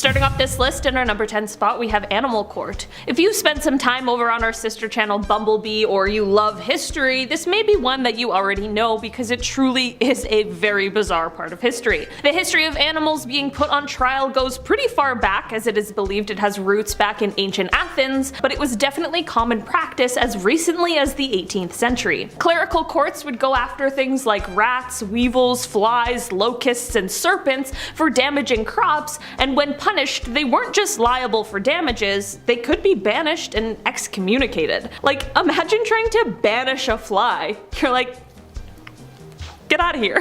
Starting off this list in our number 10 spot, we have Animal Court. If you spent some time over on our sister channel Bumblebee or you love history, this may be one that you already know because it truly is a very bizarre part of history. The history of animals being put on trial goes pretty far back, as it is believed it has roots back in ancient Athens, but it was definitely common practice as recently as the 18th century. Clerical courts would go after things like rats, weevils, flies, locusts, and serpents for damaging crops, and when punished, they weren't just liable for damages, they could be banished and excommunicated. Like, imagine trying to banish a fly. You're like, get out of here.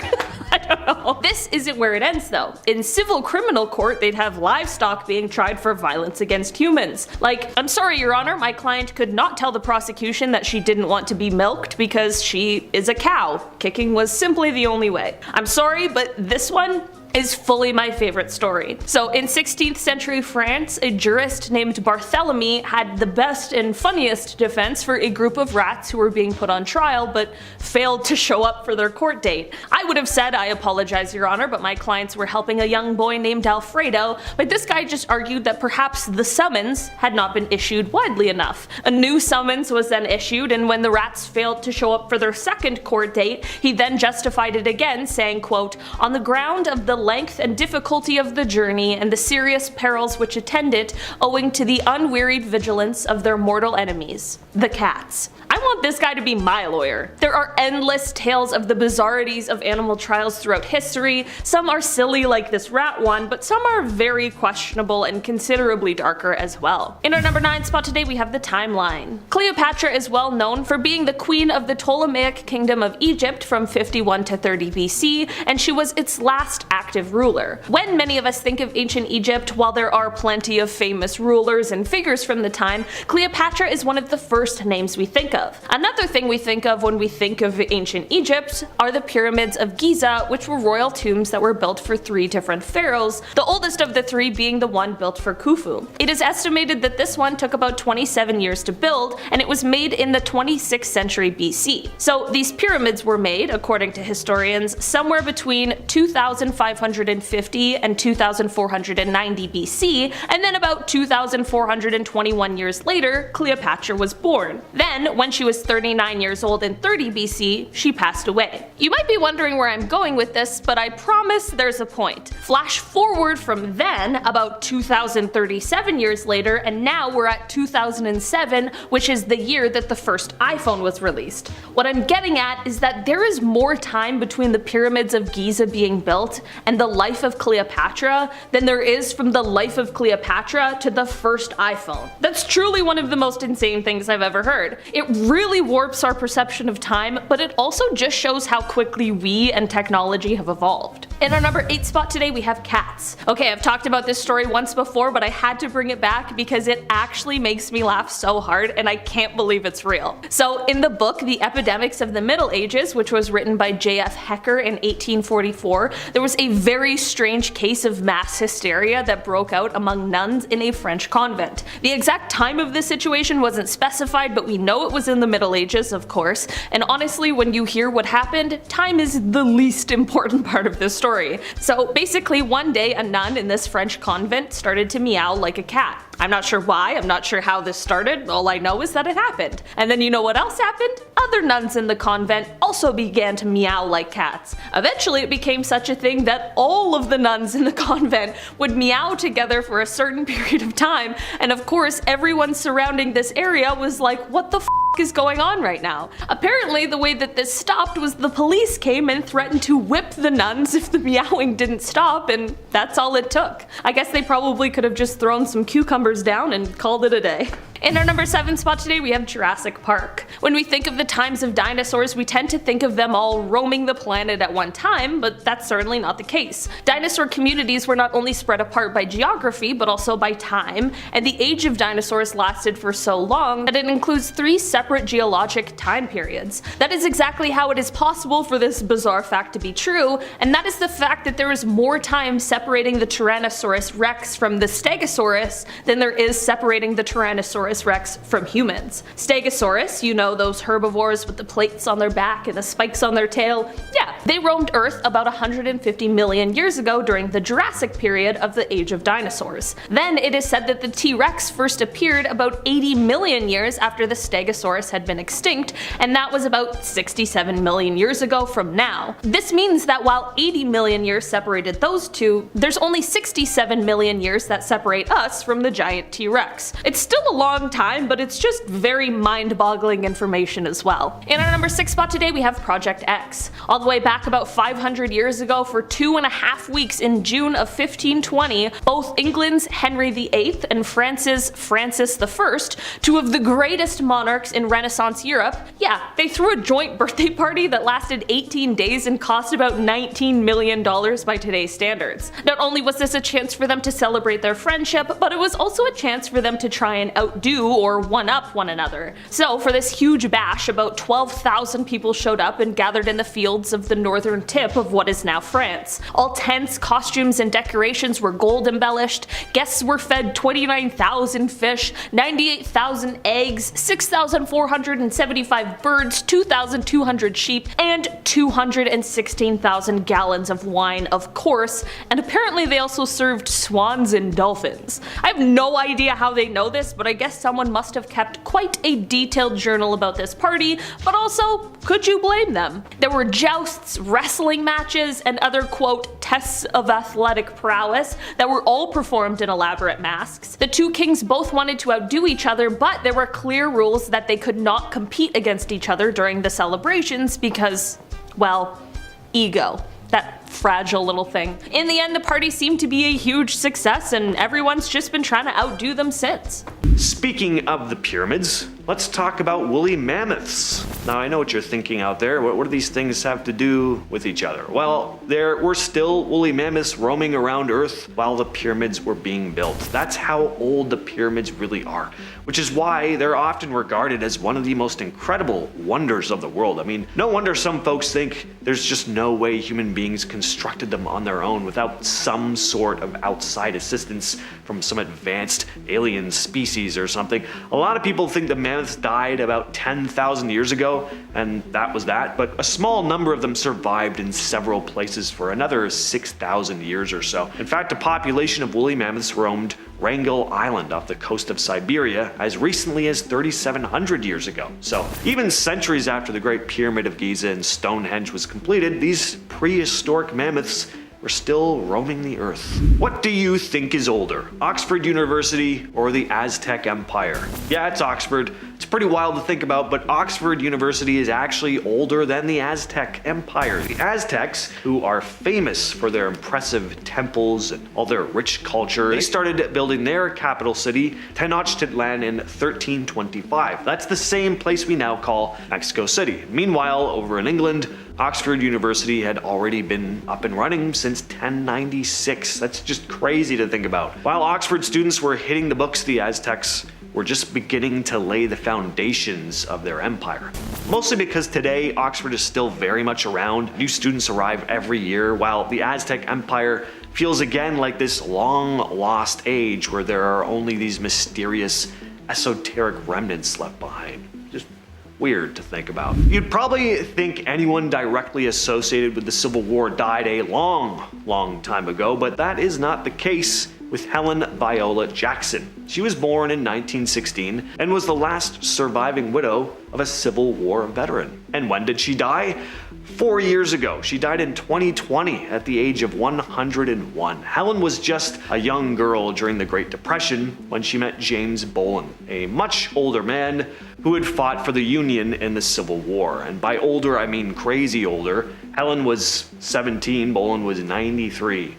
I don't know. This isn't where it ends though. In civil criminal court, they'd have livestock being tried for violence against humans. Like, I'm sorry, Your Honor, my client could not tell the prosecution that she didn't want to be milked because she is a cow. Kicking was simply the only way. I'm sorry, but this one is fully my favorite story. So in 16th century France, a jurist named Barthélemy had the best and funniest defense for a group of rats who were being put on trial but failed to show up for their court date. I would have said, I apologize, Your Honor, but my clients were helping a young boy named Alfredo, but this guy just argued that perhaps the summons had not been issued widely enough. A new summons was then issued, and when the rats failed to show up for their second court date, he then justified it again, saying, quote, "On the ground of the length and difficulty of the journey and the serious perils which attend it, owing to the unwearied vigilance of their mortal enemies, the cats." I want this guy to be my lawyer. There are endless tales of the bizarrities of animal trials throughout history. Some are silly like this rat one, but some are very questionable and considerably darker as well. In our number 9 spot today, we have the timeline. Cleopatra is well known for being the queen of the Ptolemaic kingdom of Egypt from 51 to 30 BC, and she was its last active ruler. When many of us think of ancient Egypt, while there are plenty of famous rulers and figures from the time, Cleopatra is one of the first names we think of. Another thing we think of when we think of ancient Egypt are the pyramids of Giza, which were royal tombs that were built for 3 different pharaohs, the oldest of the 3 being the one built for Khufu. It is estimated that this one took about 27 years to build, and it was made in the 26th century BC. So these pyramids were made, according to historians, somewhere between 2550 and 2490 BC, and then about 2421 years later, Cleopatra was born. Then, when she was 39 years old in 30 BC, she passed away. You might be wondering where I'm going with this, but I promise there's a point. Flash forward from then, about 2037 years later, and now we're at 2007, which is the year that the first iPhone was released. What I'm getting at is that there is more time between the pyramids of Giza being built and the life of Cleopatra than there is from the life of Cleopatra to the first iPhone. That's truly one of the most insane things I've ever heard. It really warps our perception of time, but it also just shows how quickly we and technology have evolved. In our number 8 spot today, we have cats. Okay, I've talked about this story once before, but I had to bring it back because it actually makes me laugh so hard and I can't believe it's real. So in the book The Epidemics of the Middle Ages, which was written by J.F. Hecker in 1844, there was a very strange case of mass hysteria that broke out among nuns in a French convent. The exact time of this situation wasn't specified, but we know it was in the Middle Ages, of course, and honestly, when you hear what happened, time is the least important part of this story. So basically, one day a nun in this French convent started to meow like a cat. I'm not sure why, I'm not sure how this started, all I know is that it happened. And then you know what else happened? Other nuns in the convent also began to meow like cats. Eventually it became such a thing that all of the nuns in the convent would meow together for a certain period of time, and of course everyone surrounding this area was like, what the f is going on right now? Apparently the way that this stopped was the police came and threatened to whip the nuns if the meowing didn't stop, and that's all it took. I guess they probably could have just thrown some cucumbers down and called it a day. In our number 7 spot today, we have Jurassic Park. When we think of the times of dinosaurs, we tend to think of them all roaming the planet at one time, but that's certainly not the case. Dinosaur communities were not only spread apart by geography, but also by time, and the age of dinosaurs lasted for so long that it includes 3 separate geologic time periods. That is exactly how it is possible for this bizarre fact to be true, and that is the fact that there is more time separating the Tyrannosaurus rex from the Stegosaurus than there is separating the Tyrannosaurus Tyrannosaurus rex from humans. Stegosaurus, you know, those herbivores with the plates on their back and the spikes on their tail, yeah, they roamed Earth about 150 million years ago during the Jurassic period of the age of dinosaurs. Then it is said that the T-Rex first appeared about 80 million years after the Stegosaurus had been extinct, and that was about 67 million years ago from now. This means that while 80 million years separated those two, there's only 67 million years that separate us from the giant T-Rex. It's still a long time, but it's just very mind-boggling information as well. In our number 6 spot today, we have Project X. All the way back about 500 years ago, for 2.5 weeks in June of 1520, both England's Henry VIII and France's Francis I, two of the greatest monarchs in Renaissance Europe, yeah, they threw a joint birthday party that lasted 18 days and cost about $19 million by today's standards. Not only was this a chance for them to celebrate their friendship, but it was also a chance for them to try and outdo or one-up one another. So for this huge bash, about 12,000 people showed up and gathered in the fields of the northern tip of what is now France. All tents, costumes, and decorations were gold embellished, guests were fed 29,000 fish, 98,000 eggs, 6,475 birds, 2,200 sheep, and 216,000 gallons of wine, of course, and apparently they also served swans and dolphins. I have no idea how they know this, but I guess someone must have kept quite a detailed journal about this party, but also, could you blame them? There were jousts, wrestling matches, and other quote tests of athletic prowess that were all performed in elaborate masks. The two kings both wanted to outdo each other, but there were clear rules that they could not compete against each other during the celebrations because, well, ego. That fragile little thing. In the end, the party seemed to be a huge success, and everyone's just been trying to outdo them since. Speaking of the pyramids, let's talk about woolly mammoths. Now I know what you're thinking out there, what do these things have to do with each other? Well, there were still woolly mammoths roaming around Earth while the pyramids were being built. That's how old the pyramids really are, which is why they're often regarded as one of the most incredible wonders of the world. I mean, no wonder some folks think there's just no way human beings constructed them on their own without some sort of outside assistance from some advanced alien species or something. A lot of people think the mammoths died about 10,000 years ago, and that was that, but a small number of them survived in several places for another 6,000 years or so. In fact, a population of woolly mammoths roamed Wrangel Island off the coast of Siberia as recently as 3,700 years ago. So even centuries after the Great Pyramid of Giza and Stonehenge was completed, these prehistoric mammoths were still roaming the earth. What do you think is older, Oxford University or the Aztec Empire? Yeah, it's Oxford. It's pretty wild to think about, but Oxford University is actually older than the Aztec Empire. The Aztecs, who are famous for their impressive temples and all their rich culture, they started building their capital city, Tenochtitlan, in 1325. That's the same place we now call Mexico City. Meanwhile, over in England, Oxford University had already been up and running since 1096. That's just crazy to think about. While Oxford students were hitting the books, the Aztecs were just beginning to lay the foundations of their empire. Mostly because today, Oxford is still very much around. New students arrive every year, while the Aztec Empire feels again like this long lost age where there are only these mysterious, esoteric remnants left behind. Just weird to think about. You'd probably think anyone directly associated with the Civil War died a long time ago, but that is not the case with Helen Viola Jackson. She was born in 1916 and was the last surviving widow of a Civil War veteran. And when did she die? 4 years ago. She died in 2020 at the age of 101. Helen was just a young girl during the Great Depression when she met James Bolin, a much older man who had fought for the Union in the Civil War. And by older, I mean crazy older. Helen was 17, Bolin was 93.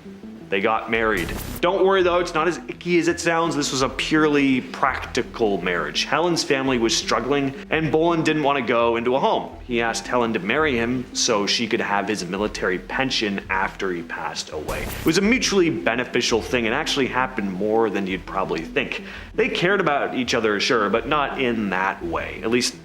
They got married. Don't worry though, it's not as icky as it sounds. This was a purely practical marriage. Helen's family was struggling, and Bolin didn't want to go into a home. He asked Helen to marry him so she could have his military pension after he passed away. It was a mutually beneficial thing and actually happened more than you'd probably think. They cared about each other, sure, but not in that way. At least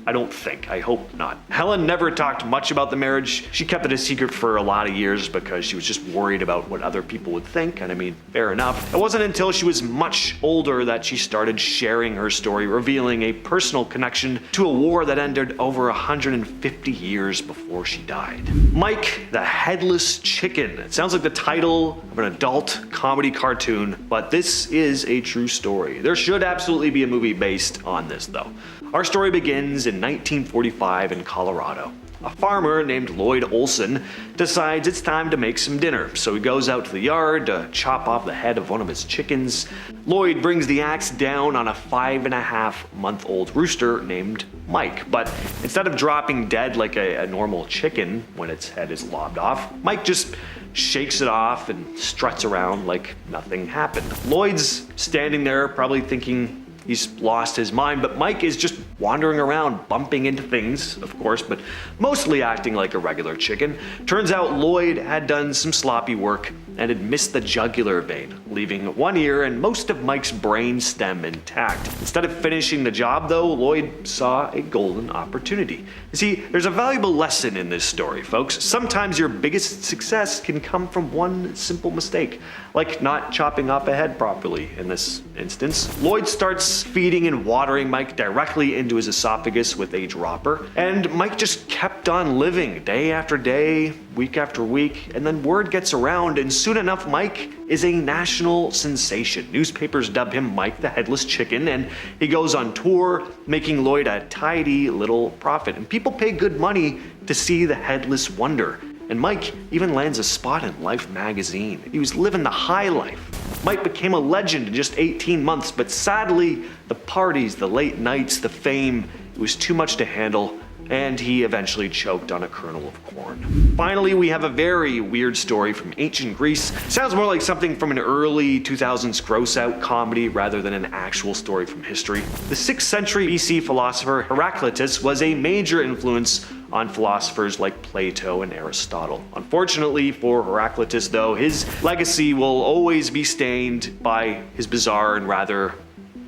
I don't think. I hope not. Helen never talked much about the marriage. She kept it a secret for a lot of years because she was just worried about what other people would think, and I mean, fair enough. It wasn't until she was much older that she started sharing her story, revealing a personal connection to a war that ended over 150 years before she died. Mike the Headless Chicken. It sounds like the title of an adult comedy cartoon, but this is a true story. There should absolutely be a movie based on this though. Our story begins in 1945 in Colorado. A farmer named Lloyd Olson decides it's time to make some dinner, so he goes out to the yard to chop off the head of one of his chickens. Lloyd brings the axe down on a 5.5-month-old rooster named Mike, but instead of dropping dead like a normal chicken when its head is lobbed off, Mike just shakes it off and struts around like nothing happened. Lloyd's standing there probably thinking he's lost his mind, but Mike is just wandering around, bumping into things, of course, but mostly acting like a regular chicken. Turns out Lloyd had done some sloppy work and had missed the jugular vein, leaving one ear and most of Mike's brain stem intact. Instead of finishing the job though, Lloyd saw a golden opportunity. You see, there's a valuable lesson in this story, folks. Sometimes your biggest success can come from one simple mistake, like not chopping off a head properly in this instance. Lloyd starts feeding and watering Mike directly into his esophagus with a dropper, and Mike just kept on living day after day, week after week, and then word gets around, and soon enough Mike is a national sensation. Newspapers dub him Mike the Headless Chicken, and he goes on tour, making Lloyd a tidy little profit, and people pay good money to see the Headless Wonder. And Mike even lands a spot in Life magazine. He was living the high life. Mike became a legend in just 18 months, but sadly, the parties, the late nights, the fame, it was too much to handle, and he eventually choked on a kernel of corn. Finally, we have a very weird story from ancient Greece. Sounds more like something from an early 2000s gross-out comedy rather than an actual story from history. The 6th century BC philosopher Heraclitus was a major influence on philosophers like Plato and Aristotle. Unfortunately for Heraclitus though, his legacy will always be stained by his bizarre and rather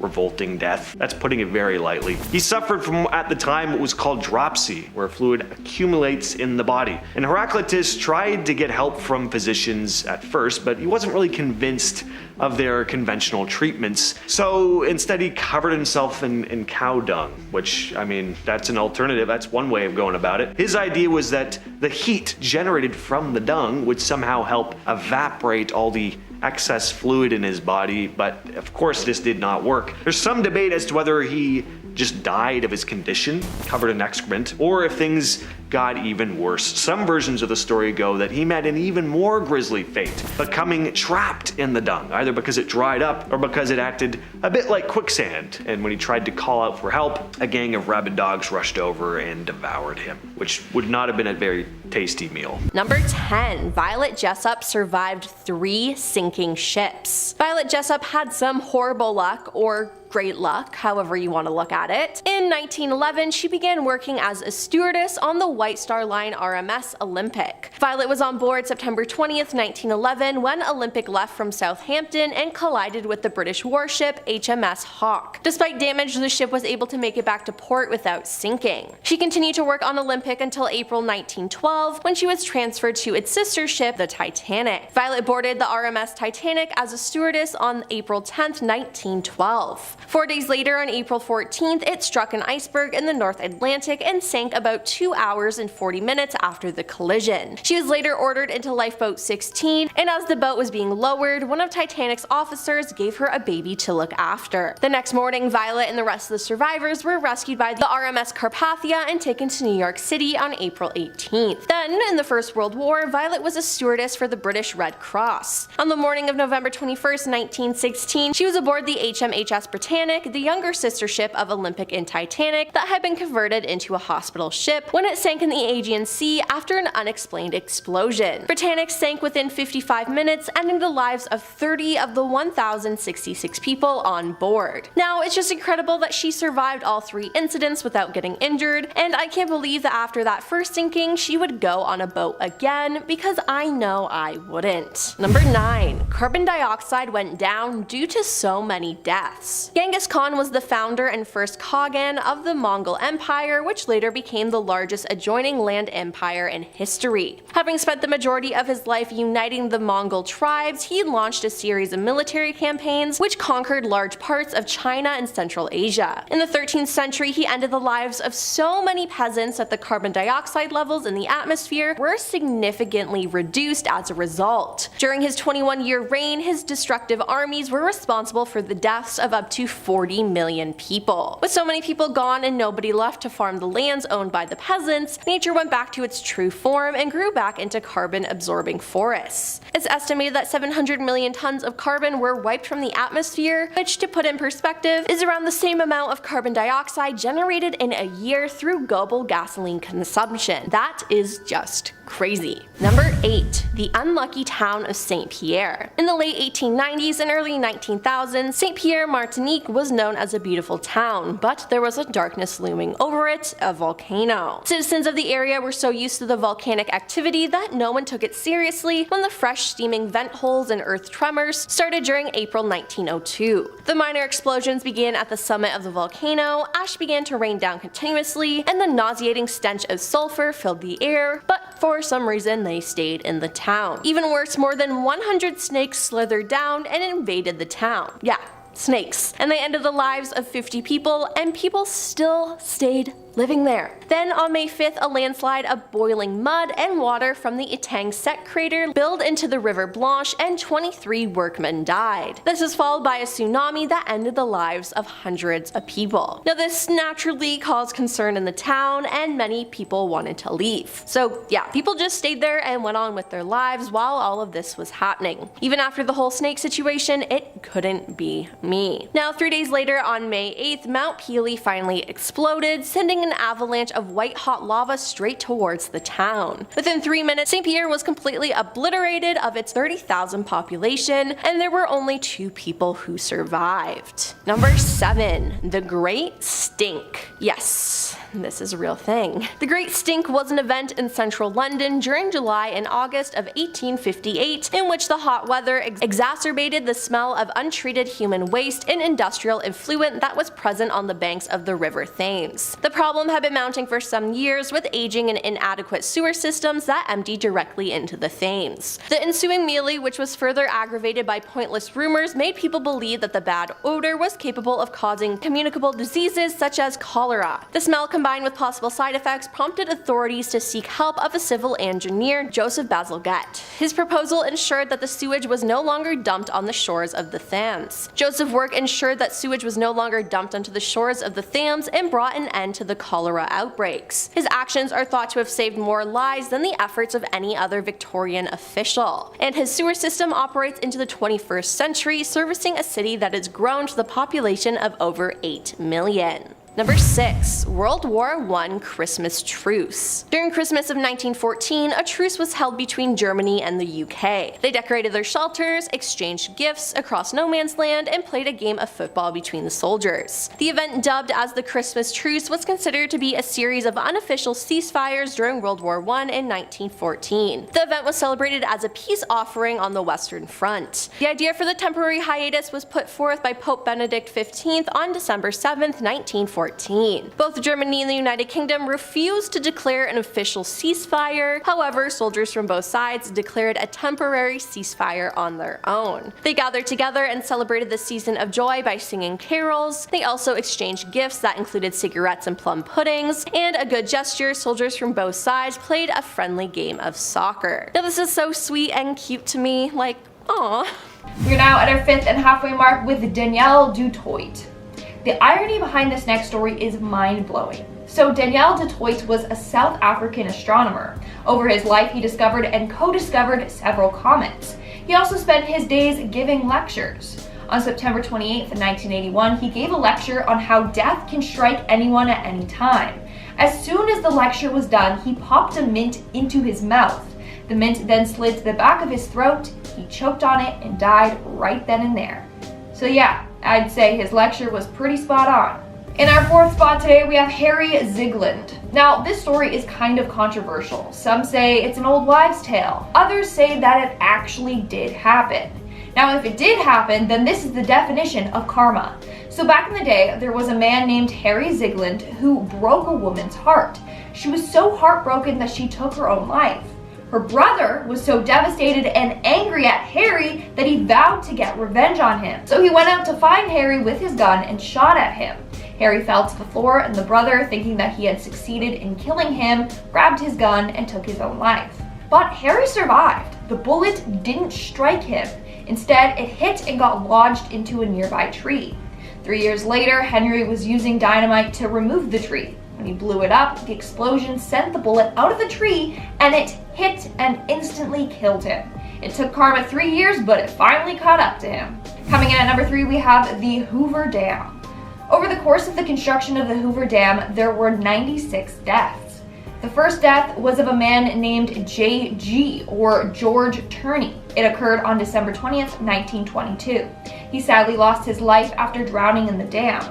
revolting death. That's putting it very lightly. He suffered from, at the time, what was called dropsy, where fluid accumulates in the body. And Heraclitus tried to get help from physicians at first, but he wasn't really convinced of their conventional treatments. So instead he covered himself in cow dung, which, I mean, that's an alternative. That's one way of going about it. His idea was that the heat generated from the dung would somehow help evaporate all the excess fluid in his body, but of course this did not work. There's some debate as to whether he just died of his condition, covered in excrement, or if things got even worse. Some versions of the story go that he met an even more grisly fate, becoming trapped in the dung, either because it dried up or because it acted a bit like quicksand, and when he tried to call out for help, a gang of rabid dogs rushed over and devoured him, which would not have been a very tasty meal. Number 10. Violet Jessup survived 3 sinking ships. Violet Jessup had some horrible luck, or great luck, however you want to look at it. In 1911, she began working as a stewardess on the White Star Line RMS Olympic. Violet was on board September 20th, 1911 when Olympic left from Southampton and collided with the British warship HMS Hawke. Despite damage, the ship was able to make it back to port without sinking. She continued to work on Olympic until April 1912 when she was transferred to its sister ship, the Titanic. Violet boarded the RMS Titanic as a stewardess on April 10th, 1912. 4 days later, on April 14th, it struck an iceberg in the North Atlantic and sank about 2 hours and 40 minutes after the collision. She was later ordered into Lifeboat 16, and as the boat was being lowered, one of Titanic's officers gave her a baby to look after. The next morning, Violet and the rest of the survivors were rescued by the RMS Carpathia and taken to New York City on April 18th. Then, in the First World War, Violet was a stewardess for the British Red Cross. On the morning of November 21st, 1916, she was aboard the HMHS Britannic, the younger sister ship of Olympic and Titanic that had been converted into a hospital ship when it sank in the Aegean Sea after an unexplained explosion. Britannic sank within 55 minutes, ending the lives of 30 of the 1,066 people on board. Now, it's just incredible that she survived all 3 incidents without getting injured, and I can't believe that after that first sinking, she would go on a boat again, because I know I wouldn't. Number 9. Carbon dioxide went down due to so many deaths. Genghis Khan was the founder and first Khagan of the Mongol Empire, which later became the largest adjoining land empire in history. Having spent the majority of his life uniting the Mongol tribes, he launched a series of military campaigns which conquered large parts of China and Central Asia. In the 13th century, he ended the lives of so many peasants that the carbon dioxide levels in the atmosphere were significantly reduced as a result. During his 21-year reign, his destructive armies were responsible for the deaths of up to 40 million people. With so many people gone and nobody left to farm the lands owned by the peasants, nature went back to its true form and grew back into carbon-absorbing forests. It's estimated that 700 million tons of carbon were wiped from the atmosphere, which, to put in perspective, is around the same amount of carbon dioxide generated in a year through global gasoline consumption. That is just crazy. Number 8. The unlucky town of St Pierre. In the late 1890s and early 1900s, St Pierre, Martinique was known as a beautiful town, but there was a darkness looming over it, a volcano. Citizens of the area were so used to the volcanic activity that no one took it seriously when the fresh steaming vent holes and earth tremors started during April 1902. The minor explosions began at the summit of the volcano, ash began to rain down continuously, and the nauseating stench of sulfur filled the air, but for some reason they stayed in the town. Even worse, more than 100 snakes slithered down and invaded the town. Yeah, snakes. And they ended the lives of 50 people, and people still stayed living there. Then on May 5th, a landslide of boiling mud and water from the Etang Sec crater spilled into the River Blanche and 23 workmen died. This was followed by a tsunami that ended the lives of hundreds of people. Now this naturally caused concern in the town and many people wanted to leave. So yeah, people just stayed there and went on with their lives while all of this was happening. Even after the whole snake situation, it couldn't be me. Now 3 days later, on May 8th, Mount Pelee finally exploded, sending an avalanche of white-hot lava straight towards the town. Within 3 minutes, St. Pierre was completely obliterated of its 30,000 population, and there were only 2 people who survived. Number 7. The Great Stink. Yes, this is a real thing. The Great Stink was an event in central London during July and August of 1858 in which the hot weather exacerbated the smell of untreated human waste and industrial effluent that was present on the banks of the River Thames. The problem had been mounting for some years, with aging and inadequate sewer systems that emptied directly into the Thames. The ensuing melee, which was further aggravated by pointless rumors, made people believe that the bad odor was capable of causing communicable diseases such as cholera. The smell, combined with possible side effects, prompted authorities to seek help of a civil engineer, Joseph Bazalgette. His proposal ensured that the sewage was no longer dumped on the shores of the Thames. Joseph's work ensured that sewage was no longer dumped onto the shores of the Thames and brought an end to the cholera outbreaks. His actions are thought to have saved more lives than the efforts of any other Victorian official. And his sewer system operates into the 21st century, servicing a city that has grown to the population of over 8 million. Number 6. World War I Christmas Truce. During Christmas of 1914, a truce was held between Germany and the UK. They decorated their shelters, exchanged gifts across no man's land, and played a game of football between the soldiers. The event, dubbed as the Christmas Truce, was considered to be a series of unofficial ceasefires during World War I in 1914. The event was celebrated as a peace offering on the Western Front. The idea for the temporary hiatus was put forth by Pope Benedict XV on December 7th, 1914. Both Germany and the United Kingdom refused to declare an official ceasefire. However, soldiers from both sides declared a temporary ceasefire on their own. They gathered together and celebrated the season of joy by singing carols. They also exchanged gifts that included cigarettes and plum puddings, and a good gesture, soldiers from both sides played a friendly game of soccer. Now this is so sweet and cute to me, like, aww. We're now at our 5th and halfway mark with Danielle du Toit. The irony behind this next story is mind-blowing. So Danielle du Toit was a South African astronomer. Over his life, he discovered and co-discovered several comets. He also spent his days giving lectures. On September 28th, 1981, he gave a lecture on how death can strike anyone at any time. As soon as the lecture was done, he popped a mint into his mouth. The mint then slid to the back of his throat, he choked on it, and died right then and there. So yeah, I'd say his lecture was pretty spot on. In our 4th spot today, we have Harry Zigland. Now, this story is kind of controversial. Some say it's an old wives' tale. Others say that it actually did happen. Now, if it did happen, then this is the definition of karma. So back in the day, there was a man named Harry Zigland who broke a woman's heart. She was so heartbroken that she took her own life. Her brother was so devastated and angry at Harry that he vowed to get revenge on him. So he went out to find Harry with his gun and shot at him. Harry fell to the floor, and the brother, thinking that he had succeeded in killing him, grabbed his gun and took his own life. But Harry survived. The bullet didn't strike him. Instead, it hit and got lodged into a nearby tree. 3 years later, Henry was using dynamite to remove the tree. When he blew it up, the explosion sent the bullet out of the tree, and it hit and instantly killed him. It took karma 3 years, but it finally caught up to him. Coming in at number 3, we have the Hoover Dam. Over the course of the construction of the Hoover Dam, there were 96 deaths. The first death was of a man named J.G. or George Turney. It occurred on December 20th, 1922. He sadly lost his life after drowning in the dam.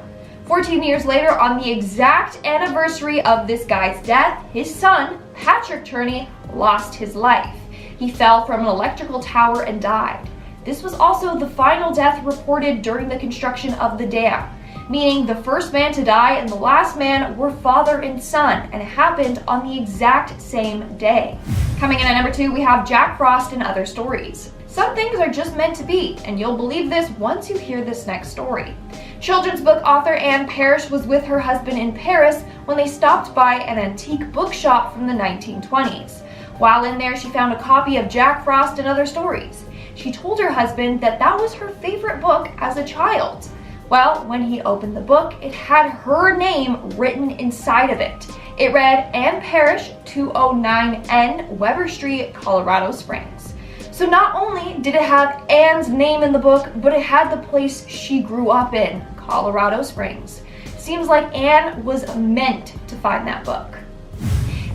14 years later, on the exact anniversary of this guy's death, his son, Patrick Turney, lost his life. He fell from an electrical tower and died. This was also the final death reported during the construction of the dam, meaning the first man to die and the last man were father and son, and it happened on the exact same day. Coming in at number 2, we have Jack Frost and Other Stories. Some things are just meant to be, and you'll believe this once you hear this next story. Children's book author Anne Parrish was with her husband in Paris when they stopped by an antique bookshop from the 1920s. While in there, she found a copy of Jack Frost and Other Stories. She told her husband that that was her favorite book as a child. Well, when he opened the book, it had her name written inside of it. It read Anne Parrish, 209N Weber Street, Colorado Springs. So not only did it have Anne's name in the book, but it had the place she grew up in, Colorado Springs. Seems like Anne was meant to find that book.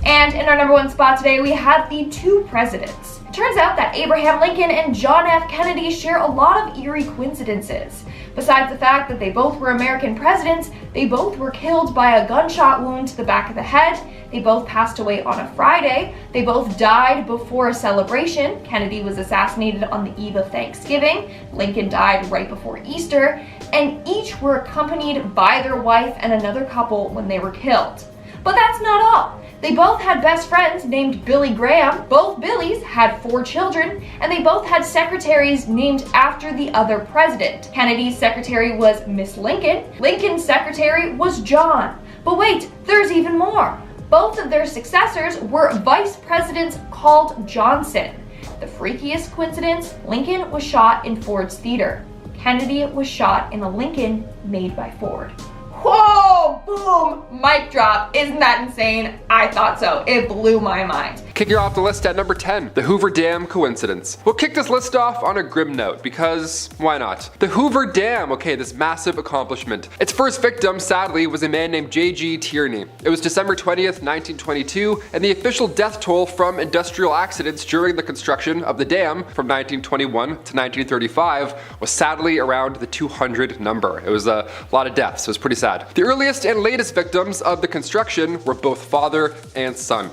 And in our number 1 spot today, we have the 2 presidents. It turns out that Abraham Lincoln and John F. Kennedy share a lot of eerie coincidences. Besides the fact that they both were American presidents, they both were killed by a gunshot wound to the back of the head. They both passed away on a Friday. They both died before a celebration. Kennedy was assassinated on the eve of Thanksgiving. Lincoln died right before Easter. And each were accompanied by their wife and another couple when they were killed. But that's not all. They both had best friends named Billy Graham. Both Billys had 4 children, and they both had secretaries named after the other president. Kennedy's secretary was Miss Lincoln. Lincoln's secretary was John. But wait, there's even more. Both of their successors were vice presidents called Johnson. The freakiest coincidence, Lincoln was shot in Ford's theater. Kennedy was shot in a Lincoln made by Ford. Whoa, boom, mic drop. Isn't that insane? I thought so. It blew my mind. Kicking off the list at number 10, the Hoover Dam coincidence. We'll kick this list off on a grim note because why not? The Hoover Dam, okay, this massive accomplishment. Its first victim, sadly, was a man named J.G. Tierney. It was December 20th, 1922, and the official death toll from industrial accidents during the construction of the dam from 1921 to 1935 was sadly around the 200 number. It was a lot of deaths. It was pretty sad. The earliest and latest victims of the construction were both father and son.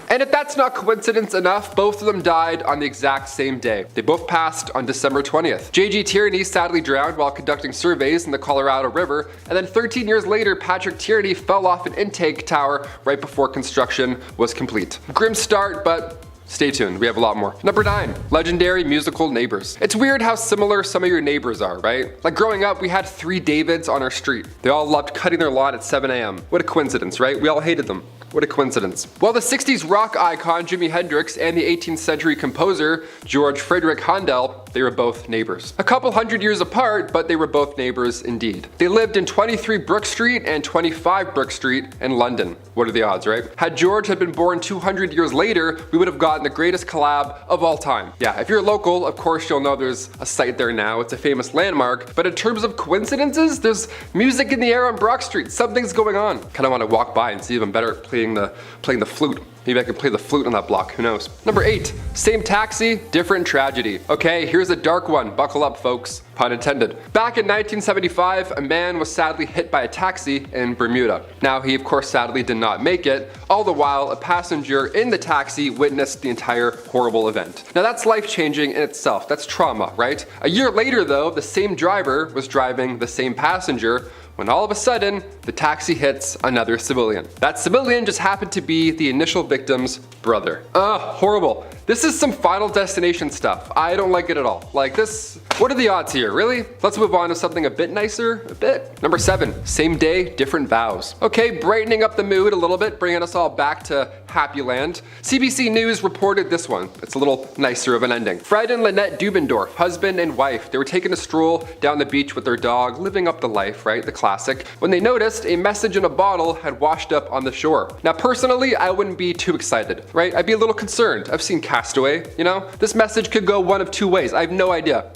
And if that's not coincidence enough, both of them died on the exact same day. They both passed on December 20th. J.G. Tierney sadly drowned while conducting surveys in the Colorado River, and then 13 years later, Patrick Tierney fell off an intake tower right before construction was complete. Grim start, but stay tuned, we have a lot more. Number 9, legendary musical neighbors. It's weird how similar some of your neighbors are, right? Like growing up, we had 3 Davids on our street. They all loved cutting their lawn at 7 a.m. What a coincidence, right? We all hated them. What a coincidence. Well, the 60s rock icon Jimi Hendrix and the 18th century composer George Friedrich Handel, they were both neighbors. A couple hundred years apart, but they were both neighbors indeed. They lived in 23 Brook Street and 25 Brook Street in London. What are the odds, right? Had George had been born 200 years later, we would have gotten the greatest collab of all time. Yeah, if you're local, of course you'll know there's a site there now. It's a famous landmark, but in terms of coincidences, there's music in the air on Brook Street. Something's going on. Kind of want to walk by and see them better playing the flute. Maybe I can play the flute on that block, who knows. Number 8, same taxi, different tragedy. Okay, here's a dark one, buckle up folks, pun intended. Back in 1975, a man was sadly hit by a taxi in Bermuda. Now he of course sadly did not make it, all the while a passenger in the taxi witnessed the entire horrible event. Now that's life-changing in itself, that's trauma, right? A year later though, the same driver was driving the same passenger when all of a sudden, the taxi hits another civilian. That civilian just happened to be the initial victim's brother. Horrible. This is some Final Destination stuff. I don't like it at all. Like this, what are the odds here, really? Let's move on to something a bit nicer, a bit. Number 7, same day, different vows. Okay, brightening up the mood a little bit, bringing us all back to happy land. CBC News reported this one. It's a little nicer of an ending. Fred and Lynette Dubendorf, husband and wife, they were taking a stroll down the beach with their dog, living up the life, right? The classic. When they noticed a message in a bottle had washed up on the shore. Now personally, I wouldn't be too excited, right? I'd be a little concerned. I've seen Castaway, you know? This message could go one of two ways. I have no idea.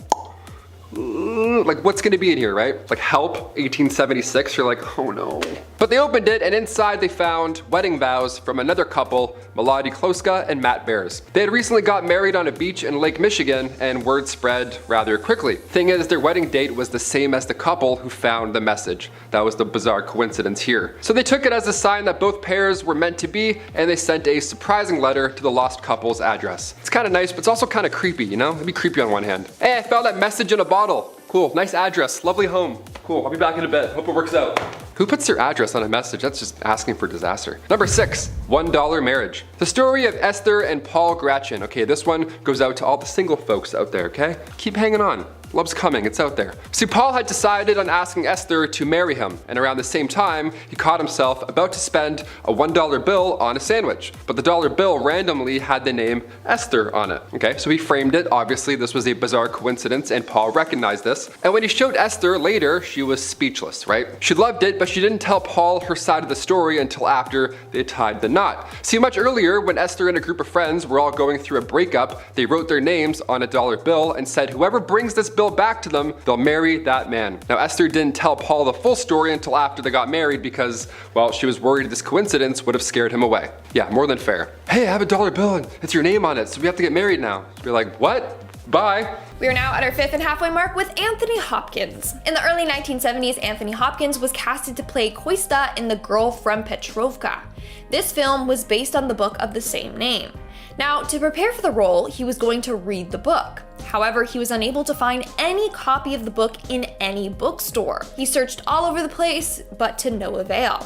Like what's gonna be in here, right? Like help, 1876, you're like, oh no. But they opened it and inside they found wedding vows from another couple, Melody Kloska and Matt Bears. They had recently got married on a beach in Lake Michigan and word spread rather quickly. Thing is, their wedding date was the same as the couple who found the message. That was the bizarre coincidence here. So they took it as a sign that both pairs were meant to be and they sent a surprising letter to the lost couple's address. It's kind of nice, but it's also kind of creepy, you know? It'd be creepy on one hand. Hey, I found that message in a bottle. Cool, nice address, lovely home. Cool, I'll be back in a bit. Hope it works out. Who puts their address on a message? That's just asking for disaster. Number 6, $1 marriage. The story of Esther and Paul Gratchen. Okay, this one goes out to all the single folks out there, okay? Keep hanging on. Love's coming, it's out there. See, Paul had decided on asking Esther to marry him, and around the same time, he caught himself about to spend a $1 bill on a sandwich. But the dollar bill randomly had the name Esther on it. Okay, so he framed it. Obviously, this was a bizarre coincidence, and Paul recognized this. And when he showed Esther later, she was speechless, right? She loved it, but she didn't tell Paul her side of the story until after they tied the knot. See, much earlier, when Esther and a group of friends were all going through a breakup, they wrote their names on a dollar bill and said, whoever brings this bill back to them, they'll marry that man. Now Esther didn't tell Paul the full story until after they got married because, well, she was worried this coincidence would have scared him away. Yeah, more than fair. Hey, I have a dollar bill and it's your name on it, so we have to get married now. So you're like, what? Bye. We are now at our 5th and halfway mark with Anthony Hopkins. In the early 1970s, Anthony Hopkins was casted to play Koista in The Girl from Petrovka. This film was based on the book of the same name. Now, to prepare for the role, he was going to read the book. However, he was unable to find any copy of the book in any bookstore. He searched all over the place, but to no avail.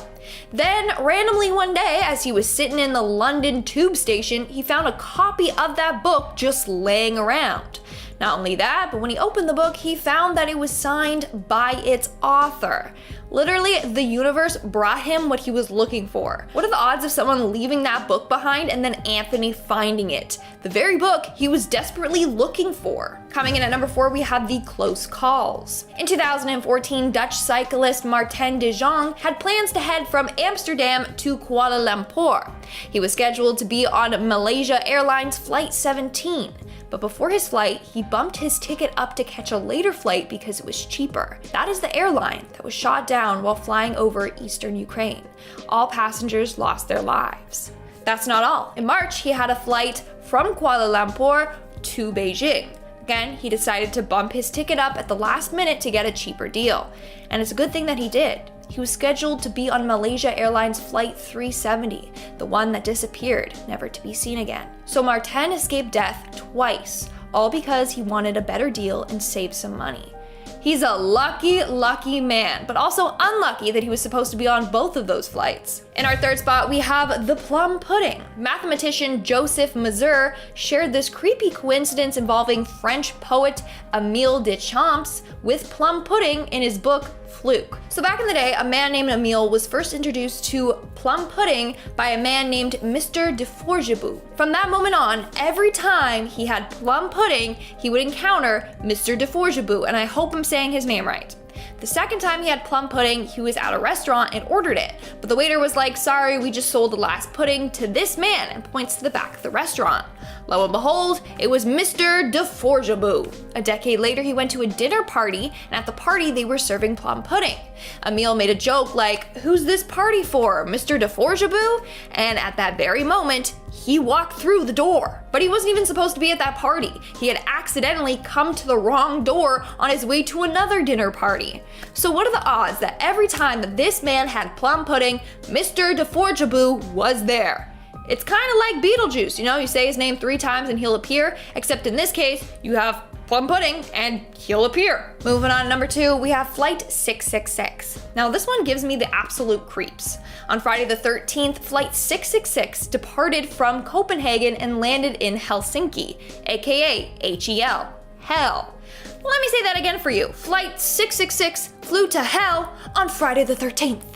Then, randomly one day, as he was sitting in the London tube station, he found a copy of that book just laying around. Not only that, but when he opened the book, he found that it was signed by its author. Literally, the universe brought him what he was looking for. What are the odds of someone leaving that book behind and then Anthony finding it? The very book he was desperately looking for. Coming in at number 4, we have The Close Calls. In 2014, Dutch cyclist Martin de Jong had plans to head from Amsterdam to Kuala Lumpur. He was scheduled to be on Malaysia Airlines Flight 17. But before his flight, he bumped his ticket up to catch a later flight because it was cheaper. That is the airline that was shot down while flying over eastern Ukraine. All passengers lost their lives. That's not all. In March, he had a flight from Kuala Lumpur to Beijing. Again, he decided to bump his ticket up at the last minute to get a cheaper deal. And it's a good thing that he did. He was scheduled to be on Malaysia Airlines Flight 370, the one that disappeared, never to be seen again. So Martin escaped death twice, all because he wanted a better deal and save some money. He's a lucky, lucky man, but also unlucky that he was supposed to be on both of those flights. In our 3rd spot, we have the plum pudding. Mathematician Joseph Mazur shared this creepy coincidence involving French poet Émile Deschamps with plum pudding in his book Fluke. So back in the day, a man named Émile was first introduced to plum pudding by a man named Mr. de Forgebus. From that moment on, every time he had plum pudding, he would encounter Mr. de Forgebus, and I hope I'm saying his name right. The second time he had plum pudding, he was at a restaurant and ordered it, but the waiter was like, sorry, we just sold the last pudding to this man, and points to the back of the restaurant. Lo and behold, it was Mr. de Forgebou. A decade later, he went to a dinner party, and at the party they were serving plum pudding. Emile made a joke like, who's this party for, Mr. de Forgebou? And at that very moment, he walked through the door. But he wasn't even supposed to be at that party. He had accidentally come to the wrong door on his way to another dinner party. So what are the odds that every time that this man had plum pudding, Mr. de Forgebou was there? It's kind of like Beetlejuice, you say his name 3 times and he'll appear, except in this case, you have plum pudding and he'll appear. Moving on to number 2, we have Flight 666. Now this one gives me the absolute creeps. On Friday the 13th, Flight 666 departed from Copenhagen and landed in Helsinki, aka H-E-L, hell. Let me say that again for you. Flight 666 flew to hell on Friday the 13th.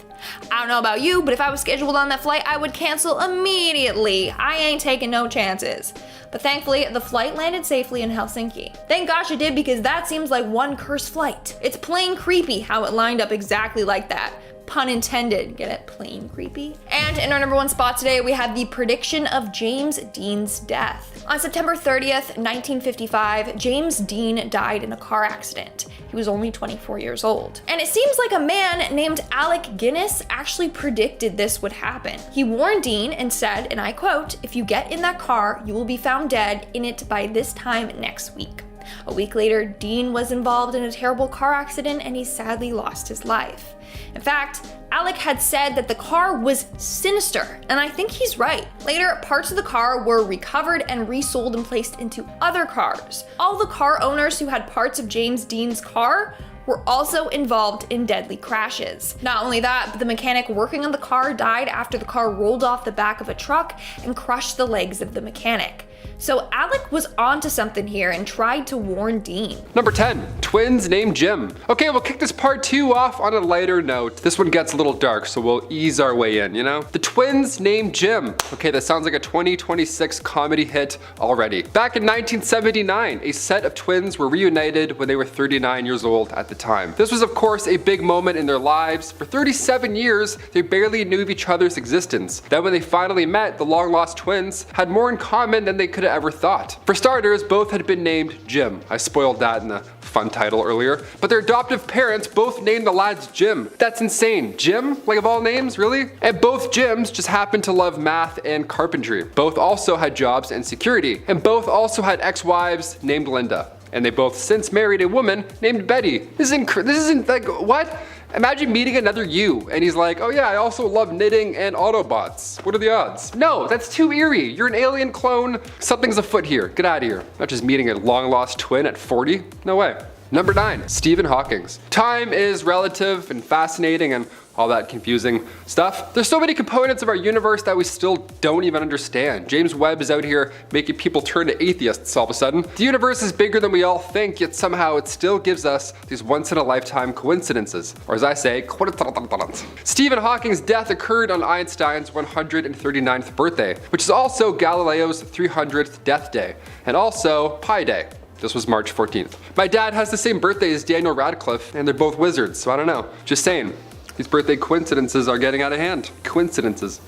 I don't know about you, but if I was scheduled on that flight, I would cancel immediately. I ain't taking no chances. But thankfully, the flight landed safely in Helsinki. Thank gosh it did, because that seems like one cursed flight. It's plain creepy how it lined up exactly like that. Pun intended. Get it? Plain creepy. And in our number 1 spot today, we have the prediction of James Dean's death. On September 30th, 1955, James Dean died in a car accident. He was only 24 years old. And it seems like a man named Alec Guinness actually predicted this would happen. He warned Dean and said, and I quote, "If you get in that car, you will be found dead in it by this time next week." A week later, Dean was involved in a terrible car accident and he sadly lost his life. In fact, Alec had said that the car was sinister, and I think he's right. Later, parts of the car were recovered and resold and placed into other cars. All the car owners who had parts of James Dean's car were also involved in deadly crashes. Not only that, but the mechanic working on the car died after the car rolled off the back of a truck and crushed the legs of the mechanic. So Alec was onto something here and tried to warn Dean. Number 10, twins named Jim. Okay, we'll kick this part 2 off on a lighter note. This one gets a little dark, so we'll ease our way in, The twins named Jim. Okay, that sounds like a 2026 comedy hit already. Back in 1979, a set of twins were reunited when they were 39 years old at the time. This was of course a big moment in their lives. For 37 years, they barely knew of each other's existence. Then when they finally met, the long lost twins had more in common than they could have ever thought. For starters, both had been named Jim. I spoiled that in the fun title earlier. But their adoptive parents both named the lads Jim. That's insane. Jim? Like of all names, really? And both Jims just happened to love math and carpentry. Both also had jobs and security. And both also had ex-wives named Linda. And they both since married a woman named Betty. This isn't like, what? Imagine meeting another you, and he's like, oh yeah, I also love knitting and Autobots. What are the odds? No, that's too eerie. You're an alien clone. Something's afoot here. Get out of here. Not just meeting a long lost twin at 40. No way. Number 9, Stephen Hawking. Time is relative and fascinating and all that confusing stuff. There's so many components of our universe that we still don't even understand. James Webb is out here making people turn to atheists all of a sudden. The universe is bigger than we all think, yet somehow it still gives us these once-in-a-lifetime coincidences. Or as I say, coincidence. Stephen Hawking's death occurred on Einstein's 139th birthday, which is also Galileo's 300th death day, and also Pi Day. This was March 14th. My dad has the same birthday as Daniel Radcliffe, and they're both wizards, so I don't know. Just saying. These birthday coincidences are getting out of hand. Coincidences.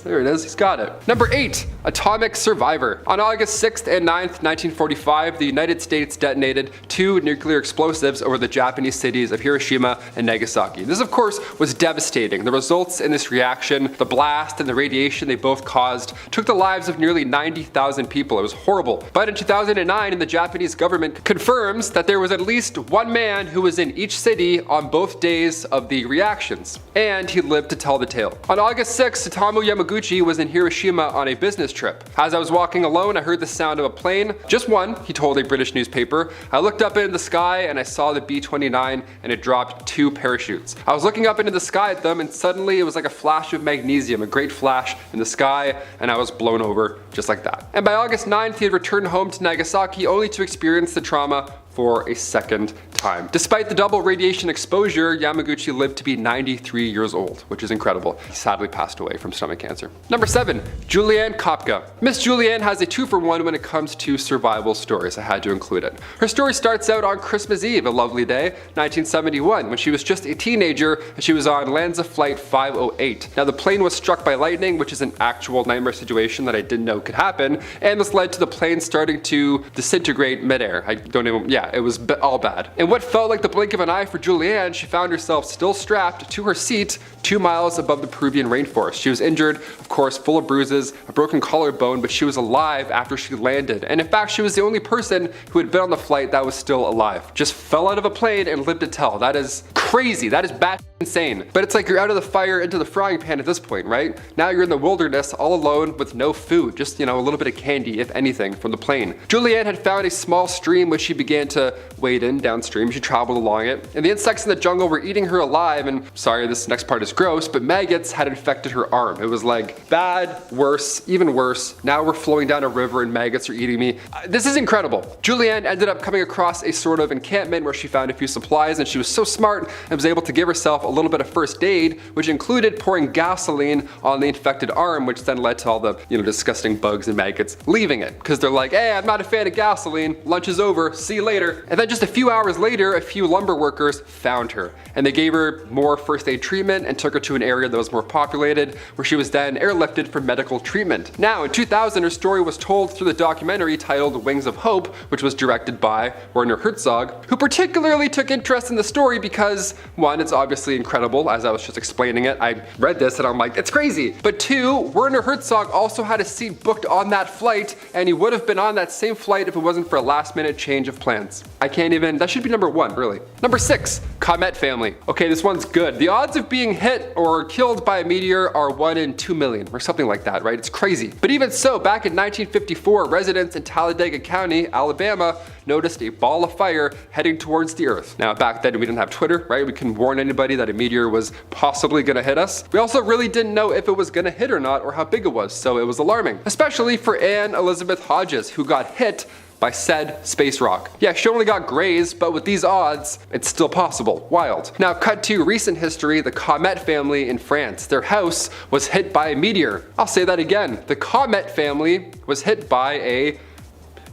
There it is, he's got it. Number 8, atomic survivor. On August 6th and 9th, 1945, the United States detonated 2 nuclear explosives over the Japanese cities of Hiroshima and Nagasaki. This, of course, was devastating. The results in this reaction, the blast and the radiation they both caused, took the lives of nearly 90,000 people. It was horrible. But in 2009, the Japanese government confirms that there was at least 1 man who was in each city on both days of the reactions, and he lived to tell the tale. On August 6th, Satomu Yamaguchi was in Hiroshima on a business trip. As I was walking alone, I heard the sound of a plane. Just one, he told a British newspaper. I looked up into the sky and I saw the B-29 and it dropped 2 parachutes. I was looking up into the sky at them and suddenly it was like a flash of magnesium, a great flash in the sky, and I was blown over just like that. And by August 9th, he had returned home to Nagasaki only to experience the trauma for a second time. Despite the double radiation exposure, Yamaguchi lived to be 93 years old, which is incredible. He sadly passed away from stomach cancer. Number 7, Julianne Kopcke. Miss Julianne has a 2-for-1 when it comes to survival stories. I had to include it. Her story starts out on Christmas Eve, a lovely day, 1971, when she was just a teenager and she was on Lanza Flight 508. Now the plane was struck by lightning, which is an actual nightmare situation that I didn't know could happen, and this led to the plane starting to disintegrate midair. It was all bad. In what felt like the blink of an eye for Julianne, she found herself still strapped to her seat 2 miles above the Peruvian rainforest. She was injured, of course, full of bruises, a broken collarbone, but she was alive after she landed. And in fact, she was the only person who had been on the flight that was still alive. Just fell out of a plane and lived to tell. That is crazy. That is bat insane. But it's like you're out of the fire into the frying pan at this point, right? Now you're in the wilderness all alone with no food, just, a little bit of candy, if anything, from the plane. Julianne had found a small stream which she began to wade in downstream. She traveled along it, and the insects in the jungle were eating her alive, and sorry, this next part is gross, but maggots had infected her arm. It was like bad, worse, even worse. Now we're flowing down a river and maggots are eating me. This is incredible. Julianne ended up coming across a sort of encampment where she found a few supplies, and she was so smart and was able to give herself a little bit of first aid, which included pouring gasoline on the infected arm, which then led to all the, disgusting bugs and maggots leaving it, because they're like, hey, I'm not a fan of gasoline, lunch is over, see you later. And then just a few hours later, a few lumber workers found her, and they gave her more first aid treatment and took her to an area that was more populated, where she was then airlifted for medical treatment. Now, in 2000, her story was told through the documentary titled Wings of Hope, which was directed by Werner Herzog, who particularly took interest in the story because, one, it's obviously incredible, as I was just explaining it. I read this and I'm like, it's crazy. But two, Werner Herzog also had a seat booked on that flight, and he would have been on that same flight if it wasn't for a last-minute change of plans. That should be number 1, really. Number 6, Comet family. Okay, this one's good. The odds of being hit or killed by a meteor are 1 in 2 million, or something like that, right? It's crazy. But even so, back in 1954, residents in Talladega County, Alabama, noticed a ball of fire heading towards the Earth. Now, back then we didn't have Twitter, right? We couldn't warn anybody that a meteor was possibly gonna hit us. We also really didn't know if it was gonna hit or not, or how big it was, so it was alarming. Especially for Anne Elizabeth Hodges, who got hit by said space rock. Yeah, she only got grazed, but with these odds, it's still possible. Wild. Now, cut to recent history, the Comet family in France. Their house was hit by a meteor. I'll say that again. The Comet family was hit by a...